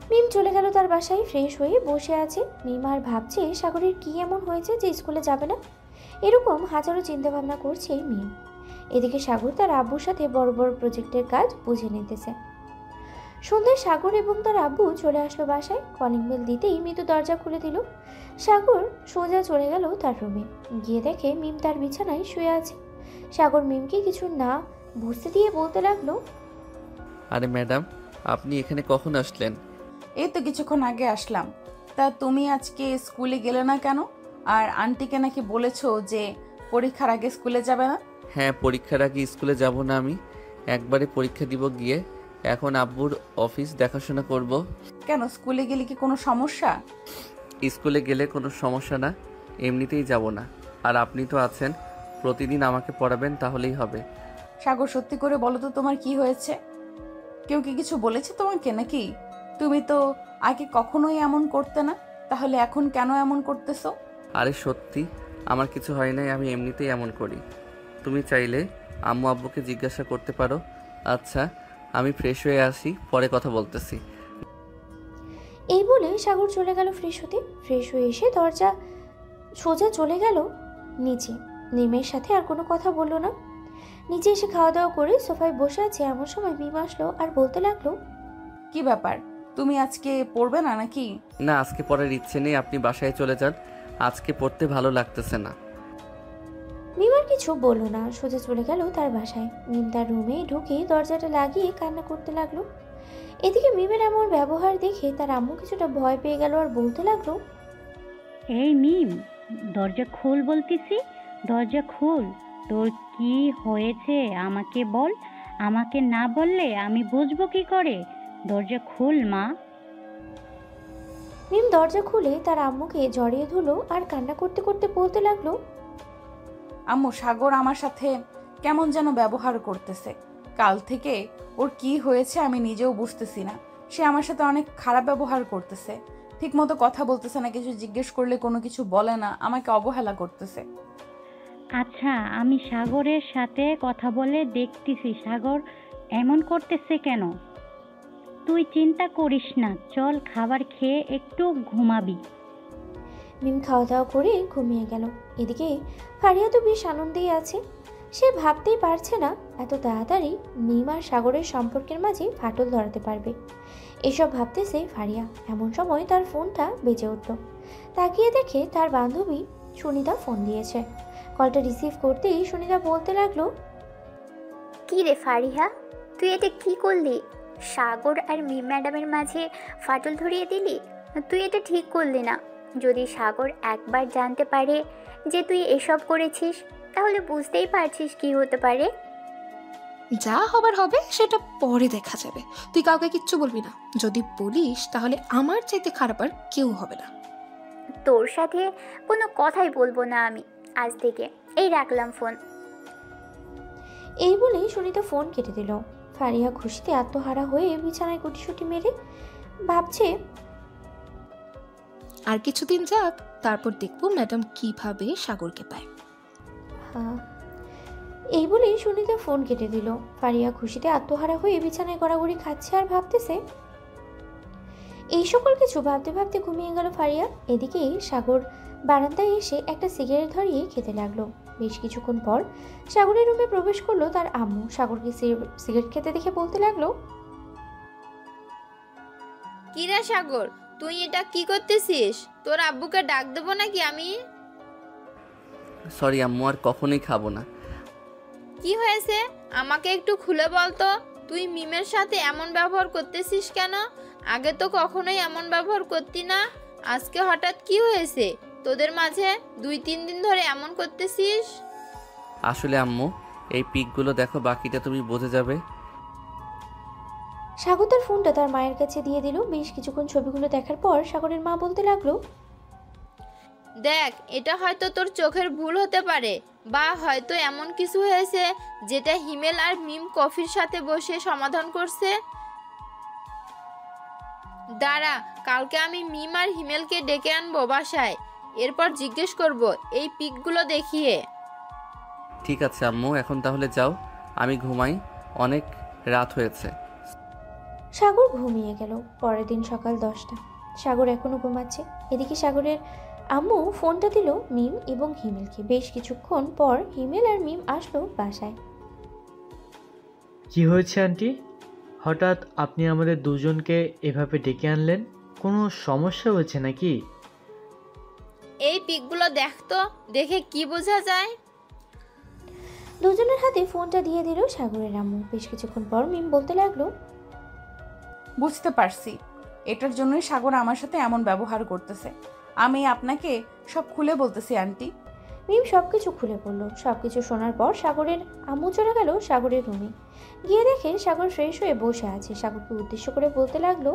মিম চলে গেল তার বাসায়। ফ্রেশ হয়ে বসে আছে মিম আর ভাবছে সাগরের কি এমন হয়েছে যে স্কুলে যাবে না। এরকম হাজারো চিন্তা ভাবনা করছে মিম। এদিকে সাগর তার আব্বুর সাথে বড় বড় প্রজেক্টের কাজ বুঝে নিতেছে। সন্ধ্যায় সাগর এবং তার আব্বু চলে আসলো বাসায়। কলিং বেল দিতেই মিতু দরজা খুলে দিল। সাগর সোজা চলে গেল তার রুমে। গিয়ে দেখে মিম তার বিছানায় শুয়ে আছে। সাগর মিমকে কিছু না বুঝতে দিয়ে বলতে লাগলো, আরে ম্যাডাম, আপনি এখানে কখন আসলেন? এই তো কিছুক্ষণ আগে আসলাম। তা তুমি আজকে স্কুলে গেলে না কেন? আর আন্টিকে নাকি বলেছো যে পরীক্ষার আগে স্কুলে যাবে না? হ্যাঁ, পরীক্ষার আগে স্কুলে যাব না আমি, একবারে পরীক্ষা দিব গিয়ে। এখন আব্বুর অফিস দেখাশোনা করব। কেন, স্কুলে গেলে কি কোনো সমস্যা? স্কুলে গেলে কোনো সমস্যা না, এমনিতেই যাব না। আর আপনি তো আছেন, প্রতিদিন আমাকে পড়াবেন, তাহলেই হবে। সাগর, সত্যি করে বলো তো তোমার কি হয়েছে? কেউ কি কিছু বলেছে তোমাকে নাকি? তুমি তো আগে কখনোই এমন করতে না, তাহলে এখন কেন এমন করতেছো? আরে সত্যি আমার কিছু হয় নাই, আমি এমনিতেই এমন করি। তুমি চাইলে আম্মু আব্বুকে জিজ্ঞাসা করতে পারো। আচ্ছা, আমি ফ্রেশ হয়ে আসি, পরে কথা বলতেছি। এই বলে সাগর চলে গেল ফ্রেশ হতে। ফ্রেশ হয়ে এসে দরজা সোজা চলে গেল নিচে। নিমের সাথে আর কোনো কথা বললো না। নিচে এসে খাওয়া দাওয়া করে সোফায় বসে আছে এমন সময় মিম আসলো আর বলতে লাগলো, কি ব্যাপার, তুমি আজকে পড়বে না নাকি? না, আজকে পড়ার ইচ্ছে নেই, আপনি বাসায় চলে যান, আজকে পড়তে ভালো লাগতেছে না। মিম আর কিছু বললো না, সোজা চলে গেল তার বাসায়। মিম তার রুমে ঢুকে দরজাটা লাগিয়ে কান্না করতে লাগলো। এদিকে মিমের এমন ব্যবহার দেখে তার আম্মু কিছুটা ভয় পেয়ে গেল আর বলতে লাগলো, এই মিম, দরজা খোল বলতেছি, দরজা খোল। তোর কি হয়েছে আমাকে বল, আমাকে না বললে আমি বুঝবো কি করে? দরজা খোল মা। মিম দরজা খুলে তার আম্মুকে জড়িয়ে ধরলো আর কান্না করতে করতে বলতে লাগলো, আম্মু, সাগর আমার সাথে কেমন যেন ব্যবহার করতেছে। কাল থেকে ওর কি হয়েছে আমি নিজেও বুঝতেছি না। সে আমার সাথে অনেক খারাপ ব্যবহার করতেছে, ঠিক মতো কথা বলতেছে না, কিছু জিজ্ঞেস করলে কোনো কিছু বলে না, আমাকে অবহেলা করতেছে। আচ্ছা, আমি সাগরের সাথে কথা বলে দেখতেছি সাগর এমন করতেছে কেন। তুই চিন্তা করিস না, চল খাবার খেয়ে একটু ঘুমাবি। মিম খাওয়া দাওয়া করে ঘুমিয়ে গেল। এদিকে ফারিয়া তো বেশ আনন্দেই আছে। সে ভাবতেই পারছে না এত তাড়াতাড়ি মিম আর সাগরের সম্পর্কের মাঝে ফাটল ধরাতে পারবে। এসব ভাবতেছে ফারিয়া। এমন সময় তার ফোনটা বেজে উঠল। তাকিয়ে দেখে তার বান্ধবী সুনিতা ফোন দিয়েছে। কলটা রিসিভ করতেই সুনিতা বলতে লাগলো, কি রে ফারিহা, তুই এটা কি করলি? সাগর আর মিম ম্যাডামের মাঝে ফাটল ধরিয়ে দিলি। তুই এটা ঠিক করলি না। যদি সাগর একবার জানতে পারে যে তুই এসব করেছিস, তাহলে বুঝতেই পারছিস কি হতে পারে। যা হবার হবে সেটা পরে দেখা যাবে। তুই কাউকে কিচ্ছু বলবি না। যদি বলিস তাহলে আমার চাইতে খারাপ আর কেউ হবে না। তোর সাথে কোনো কথাই বলবো না আমি আজ থেকে। এই রাখলাম ফোন। এই বলেই সুনিতা ফোন কেটে দিল। ফারিয়া খুশিতে আত্মহারা হয়ে বিছানায় গুটিসুটি মেরে ভাবছে, আর কিছুদিন যাক, তারপর দেখবো ম্যাডাম কিভাবে সাগরকে পায়। এই বলেই সুনিতা ফোন কেটে দিল। ফারিয়া খুশিতে আত্মহারা হয়ে বিছানায় গড়াগড়ি খাচ্ছে আর ভাবতেছে। এই সকল কিছু ভাবতে ভাবতে ঘুমিয়ে গেল ফারিয়া। এদিকে সাগর বারান্দায় এসে একটা সিগারেট ধরিয়ে খেতে লাগলো। বেশ কিছুক্ষণ পর সাগরের রুমে প্রবেশ করলো তার আম্মু। সাগরকে সিগারেট খেতে দেখে বলতে লাগলো, কিরা সাগর, তুই এটা কি করতেছিস? তোর আব্বুকে ডাক দেবো নাকি আমি? সরি আম্মু, আর কখনোই খাবো না। কি হয়েছে আমাকে একটু খুলে বল তো। তুই মিমের সাথে এমন ব্যবহার করতেছিস কেন? আগে তো কখনোই এমন ব্যবহার করতি না, আজকে হঠাৎ কি হয়েছে তোদের মাঝে? 2-3 দিন ধরে এমন করতেছিস। আসলে আম্মু, এই পিকগুলো দেখো, বাকিটা তুমি বুঝে যাবে। সাগর তার ফোনটা তার মায়ের কাছে দিয়ে দিল। বেশ কিছুক্ষণ ছবিগুলো দেখার পর সাগরের মা বলতে লাগলো, দেখ, এটা হয়তো তোর চোখের ভুল হতে পারে, বা হয়তো এমন কিছু হয়েছে যেটা হিমেল আর মিম কফির সাথে বসে সমাধান করছে। দাঁড়া, কালকে আমি মিম আর হিমেলকে ডেকে আনবো বাসায়, এরপর জিজ্ঞেস করব এই পিকগুলো দেখিয়ে। ঠিক আছে আম্মু, এখন তাহলে যাও, আমি ঘুমাই, অনেক রাত হয়েছে। সাগর ঘুমিয়ে গেল। পরের দিন সকাল 10টা। সাগর এখনো ঘুমাচ্ছে। এদিকে সাগরের আম্মু ফোনটা দিল মিম এবং হিমেলকে। বেশ কিছুক্ষণ পর হিমেল আর মিম আসলো বাসায়। কি হয়েছে আন্টি? হঠাৎ আপনি আমাদের দুজনকে এভাবে ডেকে আনলেন? কোনো সমস্যা হয়েছে নাকি? এই পিকগুলো দেখতো, দেখে কি বোঝা যায়? দুজনের হাতে ফোনটা দিয়ে দিল সাগরের আম্মু। বেশ কিছুক্ষণ পর মিম বলতে লাগলো, বুঝতে পারছি, এটার জন্যই সাগর আমার সাথে এমন ব্যবহার করতেছে। আমি আপনাকে সব খুলে বলতেছি আন্টি। মিম সবকিছু খুলে পড়ল। সবকিছু শোনার পর সাগরের আম্মু চলে গেল সাগরের রুমে। গিয়ে দেখে সাগর ফ্রেশ হয়ে বসে আছে। সাগরকে উদ্দেশ্য করে বলতে লাগলো,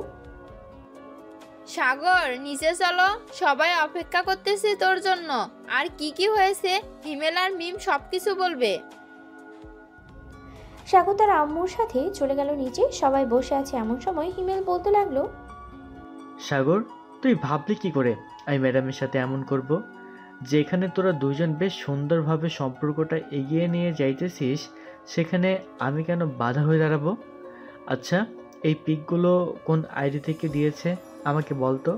সাগর নিচে চলো, সবাই অপেক্ষা করতেছে তোর জন্য। আর কি কি হয়েছে হিমেল আর মিম সবকিছু বলবে। সাগর তার আম্মুর সাথে চলে গেল নিচে। সবাই বসে আছে এমন সময় হিমেল বলতে লাগলো, সাগর, তুই ভাবলি কি করে আমি ম্যাডামের সাথে এমন করব? যেখানে তোরা দুজন বেশ সুন্দরভাবে সম্পর্কটা এগিয়ে নিয়ে যাইতেছিস, সেখানে আমি কেন বাধা হয়ে দাঁড়াবো? আচ্ছা, এই পিকগুলো কোন আইডি থেকে দিয়েছে আমাকে বলতো,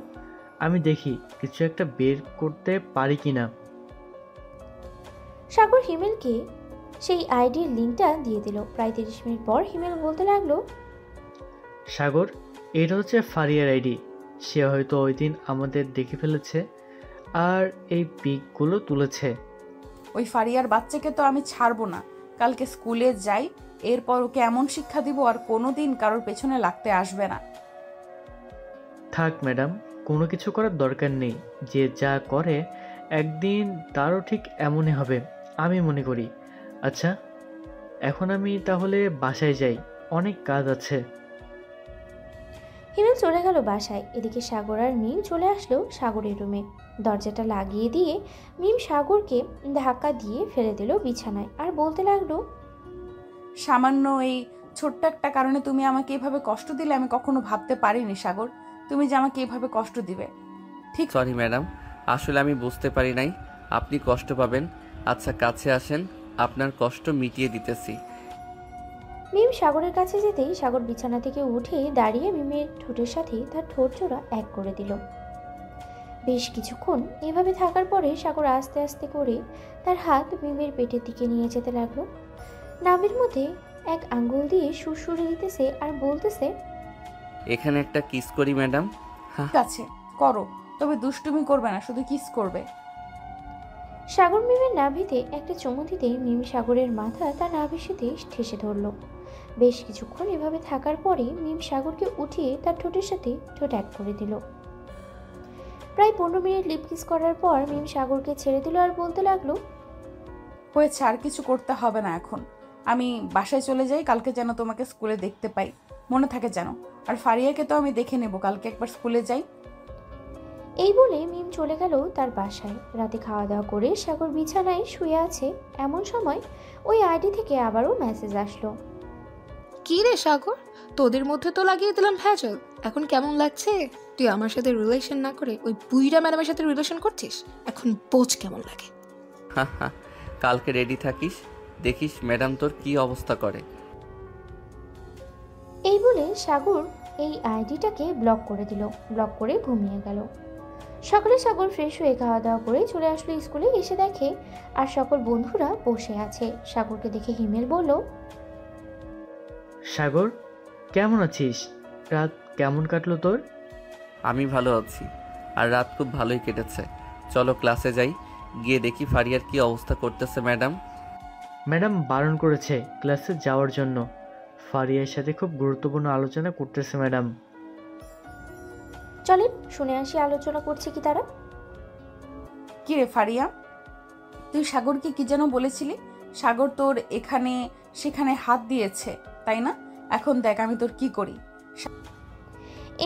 আমি দেখি কিছু একটা বের করতে পারি কিনা। সাগর হিমেলকে সেই আইডির লিঙ্কটা দিয়ে দিল। প্রায় 30 মিনিট পর হিমেল বলতে লাগলো, সাগর, এটা হচ্ছে ফারিয়ার আইডি। সে হয়তো ওই দিন আমাদের দেখে ফেলেছে আর এই পিকগুলো তুলেছে। ওই ফারিয়ার বাচ্চাকে তো আমি ছাড়বো না। কালকে স্কুলে যাই, এরপর ওকে এমন শিক্ষা দিব আর কোনোদিন কারোর পেছনে লাগতে আসবে না। থাক ম্যাডাম, কোনো কিছু করার দরকার নেই। যে যা করে একদিন তারও ঠিক এমনই হবে আমি মনে করি। আচ্ছা, এখন আমি তাহলে বাসায় যাই, অনেক কাজ আছে। হিমেল চলে গেল বাসায়। এদিকে সাগর আর মিম চলে আসলো সাগরের রুমে। দরজাটা লাগিয়ে দিয়ে মিম সাগরকে ধাক্কা দিয়ে ফেলে দিল বিছানায় আর বলতে লাগলো, সামান্য এই ছোট্ট একটা কারণে তুমি আমাকে এভাবে কষ্ট দিলে আমি কখনো ভাবতে পারিনি সাগর, তুমি যে আমাকে এভাবে কষ্ট দিবে। ঠিক সরি ম্যাডাম, আসলে আমি বুঝতে পারি নাই আপনি কষ্ট পাবেন। আচ্ছা কাছে আসেন, আপনার কষ্ট মিটিয়ে দিতেছি। মিম সাগরের কাছে যেতেই সাগর বিছানা থেকে উঠে দাঁড়িয়ে মিমের ঠোঁটের সাথে তার ঠোঁট জোড়া এক করে দিল। বেশ কিছুক্ষণ এভাবে থাকার পরে সাগর আস্তে আস্তে করে তার হাত মিমের পেটের দিকে নিয়ে যেতে লাগলো। নাভির মধ্যে এক আঙ্গুল দিয়ে সুরসুরে দিতেছে আর বলতেছে, এখানে একটা কিস করি ম্যাডাম। হ্যাঁ আছে, করো, তবে দুষ্টুমি করবে না, শুধু কিস করবে। সাগর মিমের নাভিতে একটা চুমু দিতে মিম সাগরের মাথা তার নাভির সাথে ঠেসে ধরল। বেশ কিছুক্ষণ এভাবে থাকার পরে মিম সাগরকে উঠিয়ে তার ঠোঁটের সাথে ঠোঁট এক করে দিল। প্রায় 15 মিনিট লিপ কিস করার পর মিম সাগরকে ছেড়ে দিল আর বলতে লাগলো, হয়েছে, আর কিছু করতে হবে না এখন। আমি বাসায় চলে যাই, কালকে যেন তোমাকে স্কুলে দেখতে পাই, মনে থাকে যেন। আর ফারিয়াকে তো আমি দেখে নেব, কালকে একবার স্কুলে যাই। এই বলে মিম চলে গেল তার বাসায়। রাতে খাওয়া দাওয়া করে সাগর বিছানায় শুয়ে আছে এমন সময় ওই আইডি থেকে আবারও মেসেজ আসলো। কি রে সাগর, তোদের মধ্যে তো লাগিয়ে দিলাম ভেজাল, এখন কেমন লাগছে? তুই আমার সাথে রিলেশন না করে ওই বুইরা ম্যাডামের সাথে রিলেশন করছিস, এখন বোঝ কেমন লাগে। হ্যাঁ হ্যাঁ, কালকে রেডি থাকিস, দেখিস ম্যাডাম তোর কি অবস্থা করে। এই বলে সাগর এই আইডিটাকে ব্লক করে দিল। ব্লক করে ঘুমিয়ে গেল। সকালে সাগর ফ্রেশ হয়ে খাওয়া দাওয়া করে চলে আসলো স্কুলে। এসে দেখে আর সকল বন্ধুরা বসে আছে। সাগরকে দেখে হিমেল বলল, সাগর, কেমন আছিস? রাত কেমন কাটলো তোর? আমি ভালো আছি, আর রাত খুব ভালোই কেটেছে। চলো ক্লাসে যাই, গিয়ে দেখি ফারিয়ার কি অবস্থা করতেছে। ম্যাডাম ম্যাডাম বারণ করেছে ক্লাসে যাওয়ার জন্য। ফারিয়ার সাথে খুব গুরুত্বপূর্ণ আলোচনা করতেছে ম্যাডাম। চলেন শুনে আসি আলোচনা করছে কি তারা। কি রে ফারিয়া, তুই সাগরকে কি যেন বলেছিলি? সাগর তোর এখানে সেখানে হাত দিয়েছে, তাই না? এখন দেখ আমি তোর কি করি।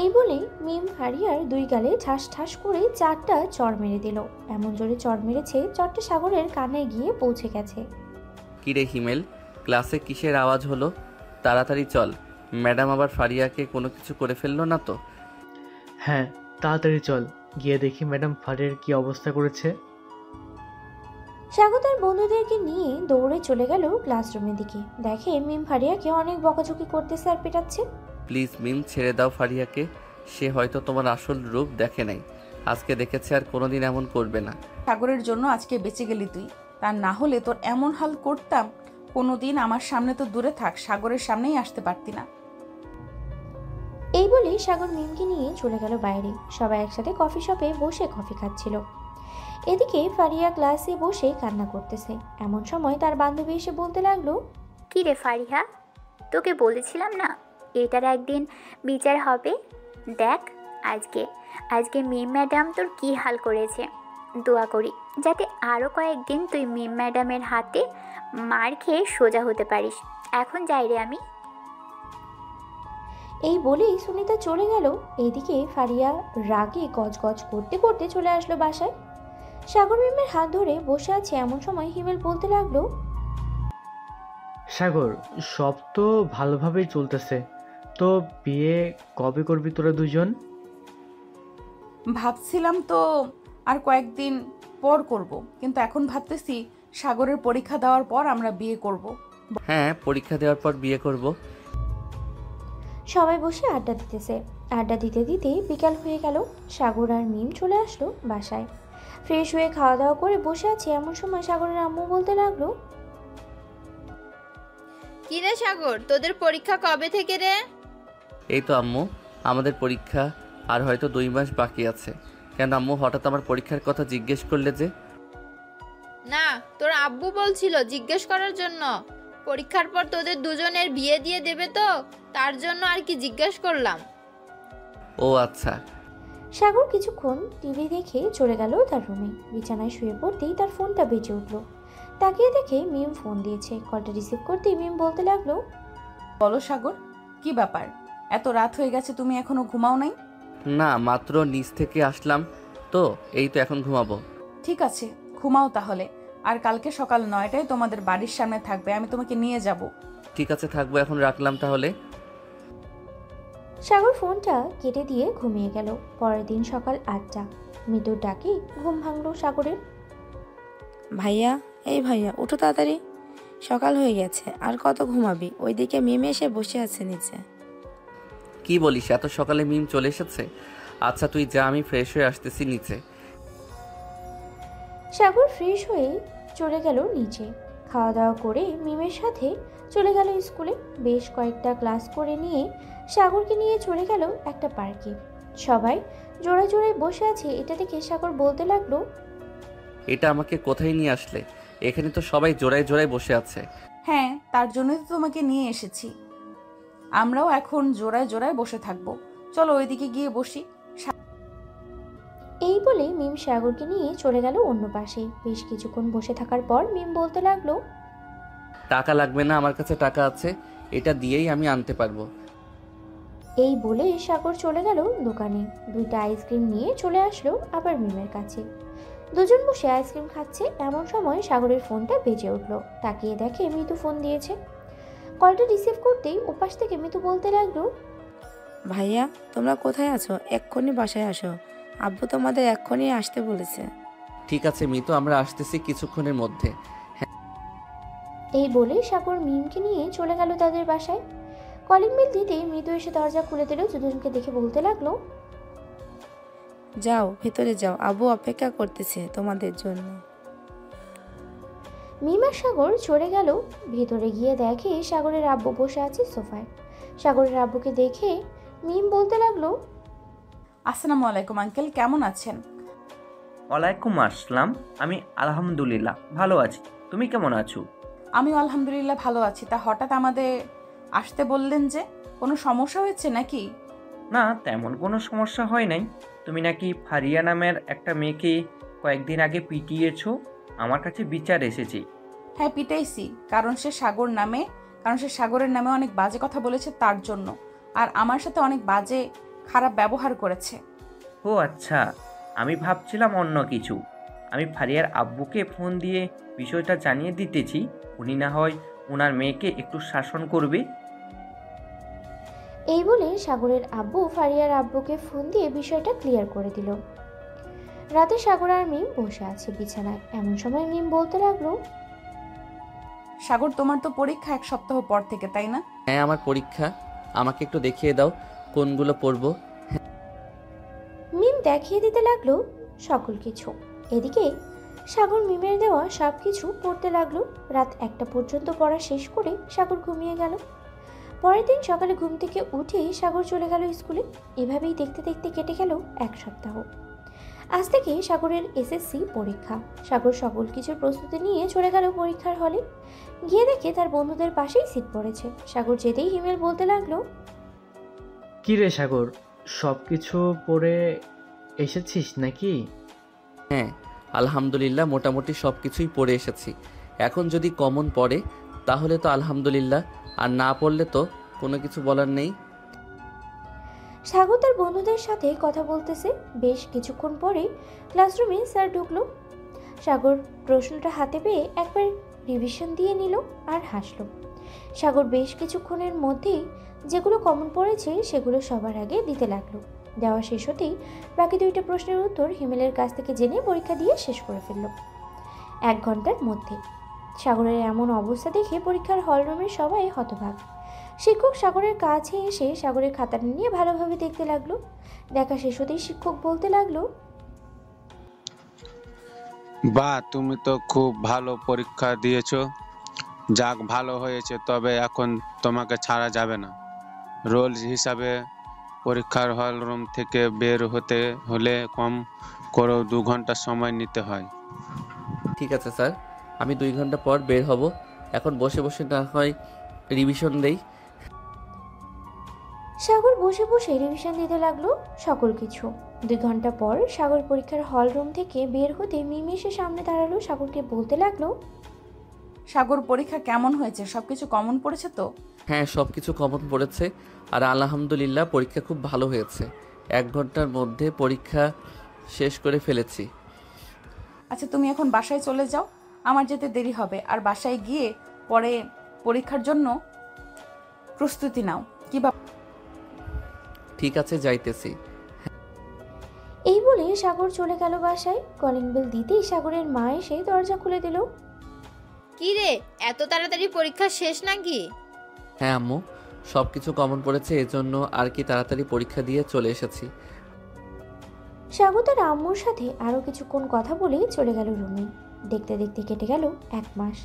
এই বলে মিম ফারিয়ার দুই গালে ঠাস ঠাস করে 4টা চড় মেরে দিল। এমন জোরে চড় মেরেছে চড়টা সাগরের কানে গিয়ে পৌঁছে গেছে। কিরে হিমেল, ক্লাসে কিসের আওয়াজ হলো? তাড়াতাড়ি চল, ম্যাডাম আবার ফারিয়াকে কোনো কিছু করে ফেললো না তো? হ্যাঁ, তাড়াতাড়ি চল, গিয়ে দেখি ম্যাডাম ফারিয়ার কি অবস্থা করেছে। সাগর তার বন্ধুদেরকে নিয়ে দৌড়ে চলে গেল ক্লাসরুমের দিকে। দেখে মিম ফারিয়াকে অনেক বকাঝকি করতেছে আর পেটাচ্ছে। প্লিজ মিম, ছেড়ে দাও ফারিয়াকে। সে হয়তো তোমার আসল রূপ দেখে নাই, আজকে দেখেছে, আর কোনোদিন এমন করবে না। সাগরের জন্য আজকে বেঁচে গেলি তুই, তা না হলে তোর এমন হাল করতাম কোনোদিন আমার সামনে তো দূরে থাক, সাগরের সামনেই আসতে পারতি না। এই বলে সাগর মিমকে নিয়ে চলে গেল বাইরে। সবাই একসাথে কফি শপে বসে কফি খাচ্ছিল। এদিকে ফারিয়া ক্লাসে বসে কান্না করতেছে। এমন সময় তার বান্ধবী এসে বলতে লাগলো, কি রে ফারিহা, তোকে বলেছিলাম না এটার একদিন বিচার হবে। দেখ আজকে আজকে মিম ম্যাডাম তোর কি হাল করেছে। দোয়া করি যাতে আরও কয়েকদিন তুই মিম ম্যাডামের হাতে মার খেয়ে সোজা হতে পারিস। এখন যাই রে আমি। এই বলেই সুনিতা চলে গেল। এদিকে ফারিয়া রাগে গজগজ করতে করতে চলে আসলো বাসায়। সাগর মিমের হাত ধরে বসে আছে। এমন সময় হিমেল বলতে লাগলো, সাগর, সব তো ভালোভাবেই চলতেছে, তো বিয়ে কবে করবি তোরা দুজন? ভাবছিলাম তো আর কয়েকদিন পর করব, কিন্তু এখন ভাবতেছি সাগরের পরীক্ষা দেওয়ার পর আমরা বিয়ে করব। হ্যাঁ, পরীক্ষা দেওয়ার পর বিয়ে করব। সবাই বসে আড্ডা দিতেছে। আড্ডা দিতে দিতে বিকাল হয়ে গেল। সাগর আর মিম চলে আসলো বাসায়। ফ্রেশ হয়ে খাওয়া দাওয়া করে বসে আছে। এমন সময় সাগরের আম্মু বলতে লাগলো, কি রে সাগর, তোদের পরীক্ষা কবে থেকে রে? এই তো আম্মু, আমাদের পরীক্ষা আর হয়তো 2 মাস বাকি আছে। কেন আম্মু হঠাৎ আমার পরীক্ষার কথা জিজ্ঞেস করলে যে? না, তোর আব্বু বলছিল জিজ্ঞেস করার জন্য। পরীক্ষার পর তোদের দুজনের বিয়ে দিয়ে দেবে তো, তার জন্য আর কি জিজ্ঞেস করলাম। ও আচ্ছা। সাগর কিছুক্ষণ টিভি দেখে চলে গেল তার রুমে। বিছানায় শুয়ে পড়তেই তার ফোনটা বেজে উঠল। তাকিয়ে দেখে মিম ফোন দিয়েছে। কলটা রিসিভ করতেই মিম বলতে লাগলো, বলো সাগর, কি ব্যাপার? এত রাত হয়ে গেছে, তুমি এখনো ঘুমাও নাই? না, মাত্র নিচ থেকে আসলাম তো, এই তো এখন ঘুমাবো। ঠিক আছে, ঘুমাও তাহলে। আর কালকে সকাল 9টায় তোমাদের বাড়ির সামনে থাকবে, আমি তোমাকে নিয়ে যাব। ঠিক আছে, থাকবো, এখন রাখলাম তাহলে। সাগর ফোনটা কেটে দিয়ে ঘুমিয়ে গেল। পরের দিন সকাল 8টা। মৃদুর ডাকে ঘুম ভাঙলো সাগরের। ভাইয়া, এই ভাইয়া, উঠো তাড়াতাড়ি, সকাল হয়ে গেছে। আর কত ঘুমাবি? ওইদিকে মিম এসে বসে আছে নিচে। কি বলিস, এত সকালে মিম চলে এসেছে? আচ্ছা তুই যা, আমি ফ্রেশ হয়ে আসতেছি নিচে। সাগর ফ্রেশ হয়ে চলে গেল নিচে। খাওয়া দাওয়া করে মিমের সাথে চলে গেল স্কুলে। বেশ কয়েকটা ক্লাস করে নিয়ে সাগরকে নিয়ে চলে গেল একটা পার্কে। সবাই জোড়ায় জোড়ায় বসে আছে। এটা দেখে সাগর বলতে লাগলো, এটা আমাকে কোথায় নিয়ে আসলে? এখানে তো সবাই জোড়ায় জোড়ায় বসে আছে। হ্যাঁ, তার জন্যই তো তোমাকে নিয়ে এসেছি। আমরাও এখন জোড়ায় জোড়ায় বসে থাকবো। চলো ওইদিকে গিয়ে বসি। এই বলে মিম সাগরকে নিয়ে চলে গেল অন্য পাশে। বেশ কিছুক্ষণ বসে থাকার পর মিম বলতে লাগলো, টাকা লাগবে না, আমার কাছে টাকা আছে, এটা দিয়েই আমি আনতে পারবো। এই বলে সাগর চলে গেল দোকানে। 2টা আইসক্রিম নিয়ে চলে আসলো আবার মিমের কাছে। দুজন বসে আইসক্রিম খাচ্ছে। এমন সময় সাগরের ফোনটা বেজে উঠলো। তাকিয়ে দেখে মিতু ফোন দিয়েছে। কলটা রিসিভ করতেই ওপাশ থেকে মিতু বলতে লাগলো, ভাইয়া, তোমরা কোথায় আছো? এক্ষুনি বাসায় আসো, আব্বু তোমাদের এক্ষুনি আসতে বলেছে। ঠিক আছে মিতু, আমরা আসতেছি কিছুক্ষণের মধ্যে। এই বলে সাগর মিমকে নিয়ে চলে গেল তাদের বাসায়। কলিং বেল দিতেই মৃদু এসে দরজা খুলে দিল। দুজনকে দেখে বলতে লাগলো, যাও, ভেতরে যাও, আব্বু অপেক্ষা করতেছে তোমাদের জন্য। মিম আর সাগর চলে গেল। ভেতরে গিয়ে দেখে সাগরের আব্বু বসে আছে সোফায়। সাগরের আব্বুকে দেখে মিম বলতে লাগলো, আসসালামু আলাইকুম আঙ্কেল, কেমন আছেন? ওয়ালাইকুম আসসালাম। আমি আলহামদুলিল্লাহ ভালো আছি, তুমি কেমন আছো? আমিও আলহামদুলিল্লাহ ভালো আছি। তা হঠাৎ আমাদের আসতে বললেন যে, কোনো সমস্যা হয়েছে নাকি? না, তেমন কোনো সমস্যা হয় নাই। তুমি নাকি ফারিয়া নামের একটা মেয়েকে কয়েকদিন আগে পিটিয়েছো, আমার কাছে বিচার এসেছি। হ্যাঁ, পিটাইছি, কারণ সে সাগরের নামে অনেক বাজে কথা বলেছে তার জন্য, আর আমার সাথে অনেক বাজে খারাপ ব্যবহার করেছে। ও আচ্ছা, আমি ভাবছিলাম অন্য কিছু। আমি ফারিয়ার আব্বুকে ফোন দিয়ে বিষয়টা জানিয়ে দিতেছি, উনি না হয় ওনার মেয়েকে একটু শাসন করবে। এই বলে সাগরের আব্বু ফারিয়ার আব্বুকে ফোন দিয়ে বিষয়টা ক্লিয়ার করে দিল। রাতে সাগর আর মিম বসে আছে বিছানায়। এমন সময় মিম বলতে লাগলো, সাগর, তোমার তো পরীক্ষা 1 সপ্তাহ পর থেকে, তাই না? হ্যাঁ, আমার পরীক্ষা, আমাকে একটু দেখিয়ে দাও কোনগুলো পড়বো। মিম দেখিয়ে দিতে লাগলো সকল কিছু। এদিকে সাগর মিমের দেওয়া সব কিছু পড়তে লাগলো। রাত 1টা পর্যন্ত পড়া শেষ করে সাগর ঘুমিয়ে গেল। পরের দিন সকালে ঘুম থেকে উঠেই সাগর চলে গেল স্কুলে। এভাবেই দেখতে দেখতে কেটে গেল এক সপ্তাহ। আজ থেকে সাগরের এসএসসি পরীক্ষা। সাগর সকল কিছুর প্রস্তুতি নিয়ে চলে গেল পরীক্ষার হলে। গিয়ে দেখে তার বন্ধুদের পাশেই সিট পড়েছে। সাগর যেতেই হিমেল বলতে লাগলো, কি রে সাগর, সব কিছু পড়ে এসেছিস নাকি? হ্যাঁ, আলহামদুলিল্লাহ মোটামুটি সব কিছুই পড়ে এসেছি। এখন যদি কমন পড়ে তাহলে তো আলহামদুলিল্লাহ, আর না পড়লে তো কোনো কিছু বলার নেই। সাগর তার বন্ধুদের সাথে কথা বলতেছে। বেশ কিছুক্ষণ পরে ক্লাসরুমে স্যার ঢুকলো। সাগর প্রশ্নটা হাতে পেয়ে একবার রিভিশন দিয়ে নিল আর হাসলো। সাগর বেশ কিছুক্ষণের মধ্যেই যেগুলো কমন পড়েছে সেগুলো সবার আগে দিতে লাগলো। দেওয়া শেষ হতেই বাকি 2টা প্রশ্নের উত্তর হিমেলের কাছ থেকে জেনে পরীক্ষা দিয়ে শেষ করে ফেলল 1 ঘন্টার মধ্যে। সাগরের এমন অবস্থা দেখে পরীক্ষার হলরুমের সবাই হতবাক। শিক্ষক সাগরের কাছে এসে সাগরের খাতাটা নিয়ে ভালোভাবে দেখতে লাগলো। দেখা শেষ হতেই শিক্ষক বলতে লাগলো, বাহ, তুমি তো খুব ভালো পরীক্ষা দিয়েছো। যাক, ভালো হয়েছে, তবে এখন তোমাকে ছাড়া যাবে না। রোল হিসাবে পরীক্ষার হল রুম থেকে বের হতে হলে কম করেও 2 ঘন্টা সময় নিতে হয়। ঠিক আছে স্যার, আমি 2 ঘন্টা পর বের হব। এখন বসে বসে না হয় রিভিশন দেই। সাগর বসে বসে রিভিশন দিতে লাগলো সকল কিছু। 2 ঘন্টা পর সাগর পরীক্ষার হল রুম থেকে বের হতে মিমি এসে সামনে দাঁড়ালো। সাগরকে বলতে লাগলো, সাগর পরীক্ষা কেমন হয়েছে? সবকিছু কমন পড়েছে তো? হ্যাঁ, সব কিছু কমন পড়েছে আর আলহামদুলিল্লাহ পরীক্ষা খুব ভালো হয়েছে। 1 ঘন্টার মধ্যে পরীক্ষা শেষ করে ফেলেছি। আচ্ছা, তুমি এখন বাসায় চলে যাও, আমার যেতে দেরি হবে। আর বাসায় গিয়ে পরে পরীক্ষার জন্য প্রস্তুতি নাও। কি ঠিক আছে, যাইতেছি। এই বলে সাগর চলে গেল বাসায়। কলিং বেল দিতেই সাগরের মা এসে দরজা খুলে দিল। কি রে, এত তাড়াতাড়ি পরীক্ষা শেষ নাকি? হ্যাঁ আম্মু, সব কিছু কমন পড়েছে, এজন্য আর কি তাড়াতাড়ি পরীক্ষা দিয়ে চলে এসেছি। সাগর তার আম্মুর সাথে আরো কিছুক্ষণ কথা বলে চলে গেল রুমে। দেখতে দেখতে কেটে গেল 1 মাস।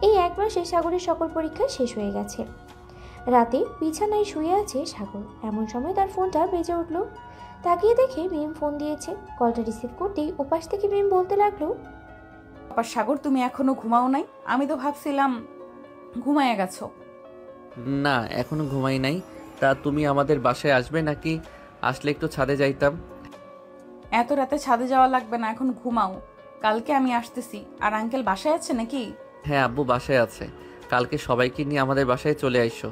এই 1 মাসে সাগরের সকল পরীক্ষা শেষ হয়ে গেছে। রাতে বিছানায় শুয়ে আছে সাগর। এমন সময় তার ফোনটা বেজে উঠল। তাকিয়ে দেখে মিম ফোন দিয়েছে। কলটা রিসিভ করতেই ওপাশ থেকে মিম বলতে লাগলো, সাগর, তুমি এখনো ঘুমাও নাই? আমি তো ভাবছিলাম ঘুমায় গেছো। না, এখনো ঘুমাই নাই। তা তুমি আমাদের বাসায় আসবে নাকি? আসলে একটু ছাদে যাইতাম। এত রাতে ছাদে যাওয়া লাগবে না, এখন ঘুমাও। কালকে আমি আসতেছি। আর আঙ্কেল বাসায় আছে নাকি? হ্যাঁ আব্বু বাসায় আছে, কালকে সবাইকে নিয়ে আমাদের বাসায় চলে আইসো।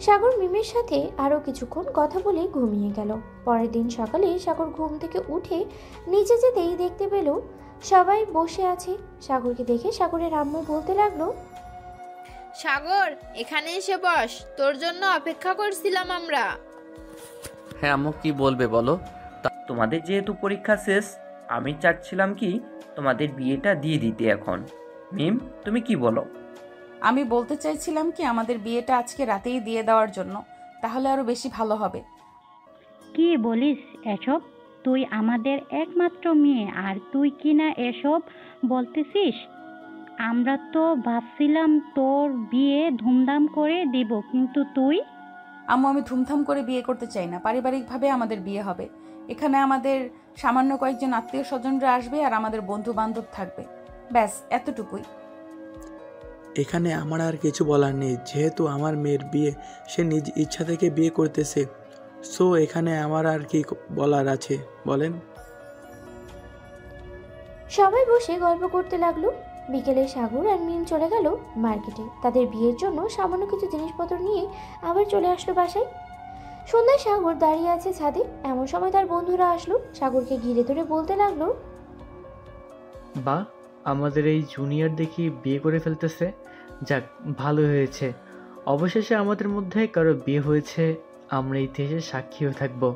সাগর মিমের সাথে আরো কিছুক্ষণ কথা বলে ঘুমিয়ে গেল। পরের দিন সকালে সাগর ঘুম থেকে উঠে নিচে যেতেই দেখতে পেল সবাই বসে আছে। সাগরকে দেখে সাগরের আম্মু বলতে লাগলো, সাগর, এখানে এসে বস, তোর জন্য অপেক্ষা করছিলাম আমরা। হ্যাঁ আম্মু, কি বলবে বলো। তোমাদের যেহেতু পরীক্ষা শেষ, আমি চাচ্ছিলাম কি তোমাদের বিয়েটা দিয়ে দিতে এখন। মিম, তুমি কি বলো? আমি বলতে চাইছিলাম কি আমাদের বিয়েটা আজকে রাতেই দিয়ে দেওয়ার জন্য, তাহলে আরো বেশি ভালো হবে। কি বলিস এসব? তুই আমাদের একমাত্র মেয়ে, আর তুই কি না এসব বলতেছিস? আমরা তো ভাবছিলাম তোর বিয়ে ধুমধাম করে দিব, কিন্তু তুই। আম্মু, আমি ধুমধাম করে বিয়ে করতে চাই না। পারিবারিকভাবে আমাদের বিয়ে হবে। এখানে আমাদের সামান্য কয়েকজন আত্মীয় স্বজনরা আসবে আর আমাদের বন্ধু বান্ধব থাকবে, ব্যাস এতটুকুই। এখানে আমার আর কিছু বলার নেই। যেহেতু আমার মেয়ের বিয়ে, সে নিজ ইচ্ছা থেকে বিয়ে করতেছে, সো এখানে আমার আর কি বলার আছে বলেন? সবাই বসে গল্প করতে লাগলো। বিকেলে সাগর আর মিম চলে গেল মার্কেটে। তাদের বিয়ের জন্য সামান্য কিছু জিনিসপত্র নিয়ে আবার চলে আসলো বাসায়। সন্ধ্যায় সাগর দাঁড়িয়ে আছে ছাদে। এমন সময় তার বন্ধুরা আসলো। সাগরকে ঘিরে ধরে বলতে লাগলো, বা আমাদের এই জুনিয়র দেখি বিয়ে করে ফেলতেছে। যাক, ভালো হয়েছে। অবশেষে আমাদের মধ্যে কারো বিয়ে হয়েছে। আমরা ইতিহাসের সাক্ষী হয়ে থাকবো।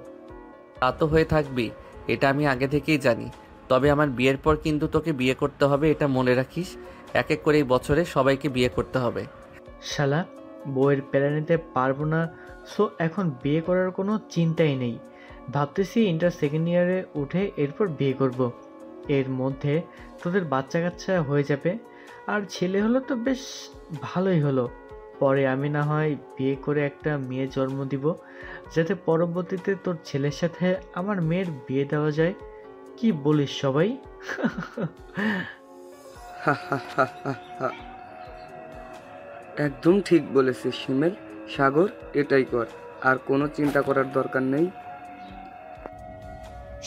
তা তো হয়ে থাকবি, এটা আমি আগে থেকেই জানি। তবে আমার বিয়ের পর কিন্তু তোকে বিয়ে করতে হবে, এটা মনে রাখিস। এক এক করে এই বছরে সবাইকে বিয়ে করতে হবে। শালা, বউয়ের প্যারা নিতে পারবো না, সো এখন বিয়ে করার কোনো চিন্তাই নেই। ভাবতেছি ইন্টার 2nd ইয়ারে উঠে এরপর বিয়ে করব। এর মধ্যে তোদের বাচ্চা কাচ্চা হয়ে যাবে। আর ছেলে হলো তো বেশ ভালোই হলো। পরে আমি না হয় বিয়ে করে একটা মেয়ে জন্ম দিব, যাতে পরবর্তীতে তোর ছেলের সাথে আমার মেয়ের বিয়ে দেওয়া যায়। কি বলিস সবাই? একদম ঠিক বলেছিস শিমেল। সাগর, এটাই কর, আর কোনো চিন্তা করার দরকার নেই।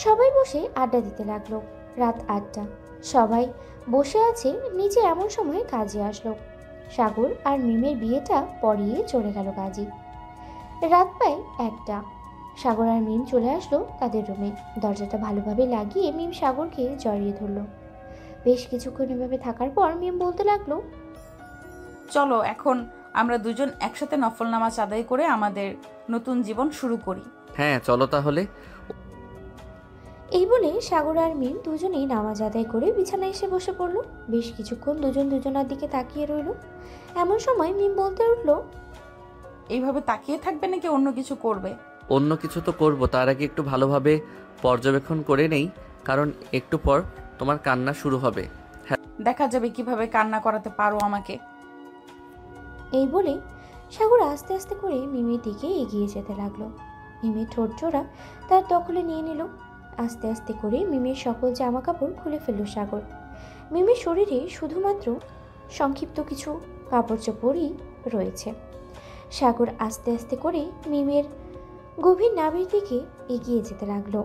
সবাই বসে আড্ডা দিতে লাগলো। রাত 8টা। সবাই বসে আছে নিচে, এমন সময় কাজী আসলো। সাগর আর মিমের বিয়েটা পড়িয়ে চলে গেল কাজী। রাত প্রায় 1টা। সাগর আর মিম চলে আসলো তাদের রুমে। দরজাটা ভালোভাবে লাগিয়ে মিম সাগরকে জড়িয়ে ধরলো। বেশ কিছুক্ষণ এভাবে থাকার পর মিম বলতে লাগলো, চলো এখন আমরা দুজন একসাথে নফল নামাজ আদায় করে আমাদের নতুন জীবন শুরু করি। হ্যাঁ চলো তাহলে। এই বলে সাগর আর মিম দুজনেই নামাজ আদায় করে বিছানায় এসে বসে পড়ল। বেশ কিছুক্ষণ দুজন দুজনার দিকে তাকিয়ে রইল। এমন সময় মিম বলতে উঠলো, এইভাবে তাকিয়ে থাকবে নাকি অন্য কিছু করবে? অন্য কিছু তো করবো, তার আগে একটু ভালোভাবে পর্যবেক্ষণ করে নেই, কারণ একটু পর তোমার কান্না শুরু হবে। দেখা যাবে কিভাবে কান্না করাতে পারো আমাকে। এই বলে সাগর আস্তে আস্তে করে মিমের দিকে এগিয়ে যেতে লাগলো। মিমের ঠোঁট জোড়া তার দখলে নিয়ে নিল। আস্তে আস্তে করে মিমের সকল জামা কাপড় খুলে ফেলল সাগর। মিমের শরীরে শুধুমাত্র সংক্ষিপ্ত কিছু কাপড় চোপড়ই রয়েছে। সাগর আস্তে আস্তে করে মিমের গভীর নাভির দিকে এগিয়ে যেতে লাগলো।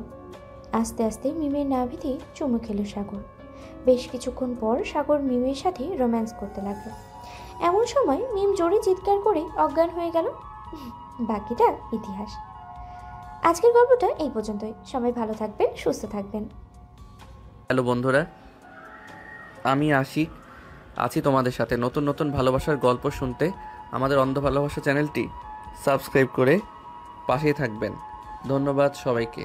আস্তে আস্তে মিমের নাভিতে চুমু খেল সাগর। বেশ কিছুক্ষণ পর সাগর মিমের সাথে রোম্যান্স করতে লাগলো। এমন সময় মিম জোরে চিৎকার করে অজ্ঞান হয়ে গেল। বাকিটা ইতিহাস। আজকের গল্পটা এই পর্যন্তই। সবাই ভালো থাকবেন, সুস্থ থাকবেন। হ্যালো বন্ধুরা, আমি আশিক আছি তোমাদের সাথে নতুন নতুন ভালোবাসার গল্প শুনতে। আমাদের অন্ধ ভালোবাসা চ্যানেলটি সাবস্ক্রাইব করে পাশেই থাকবেন। ধন্যবাদ সবাইকে।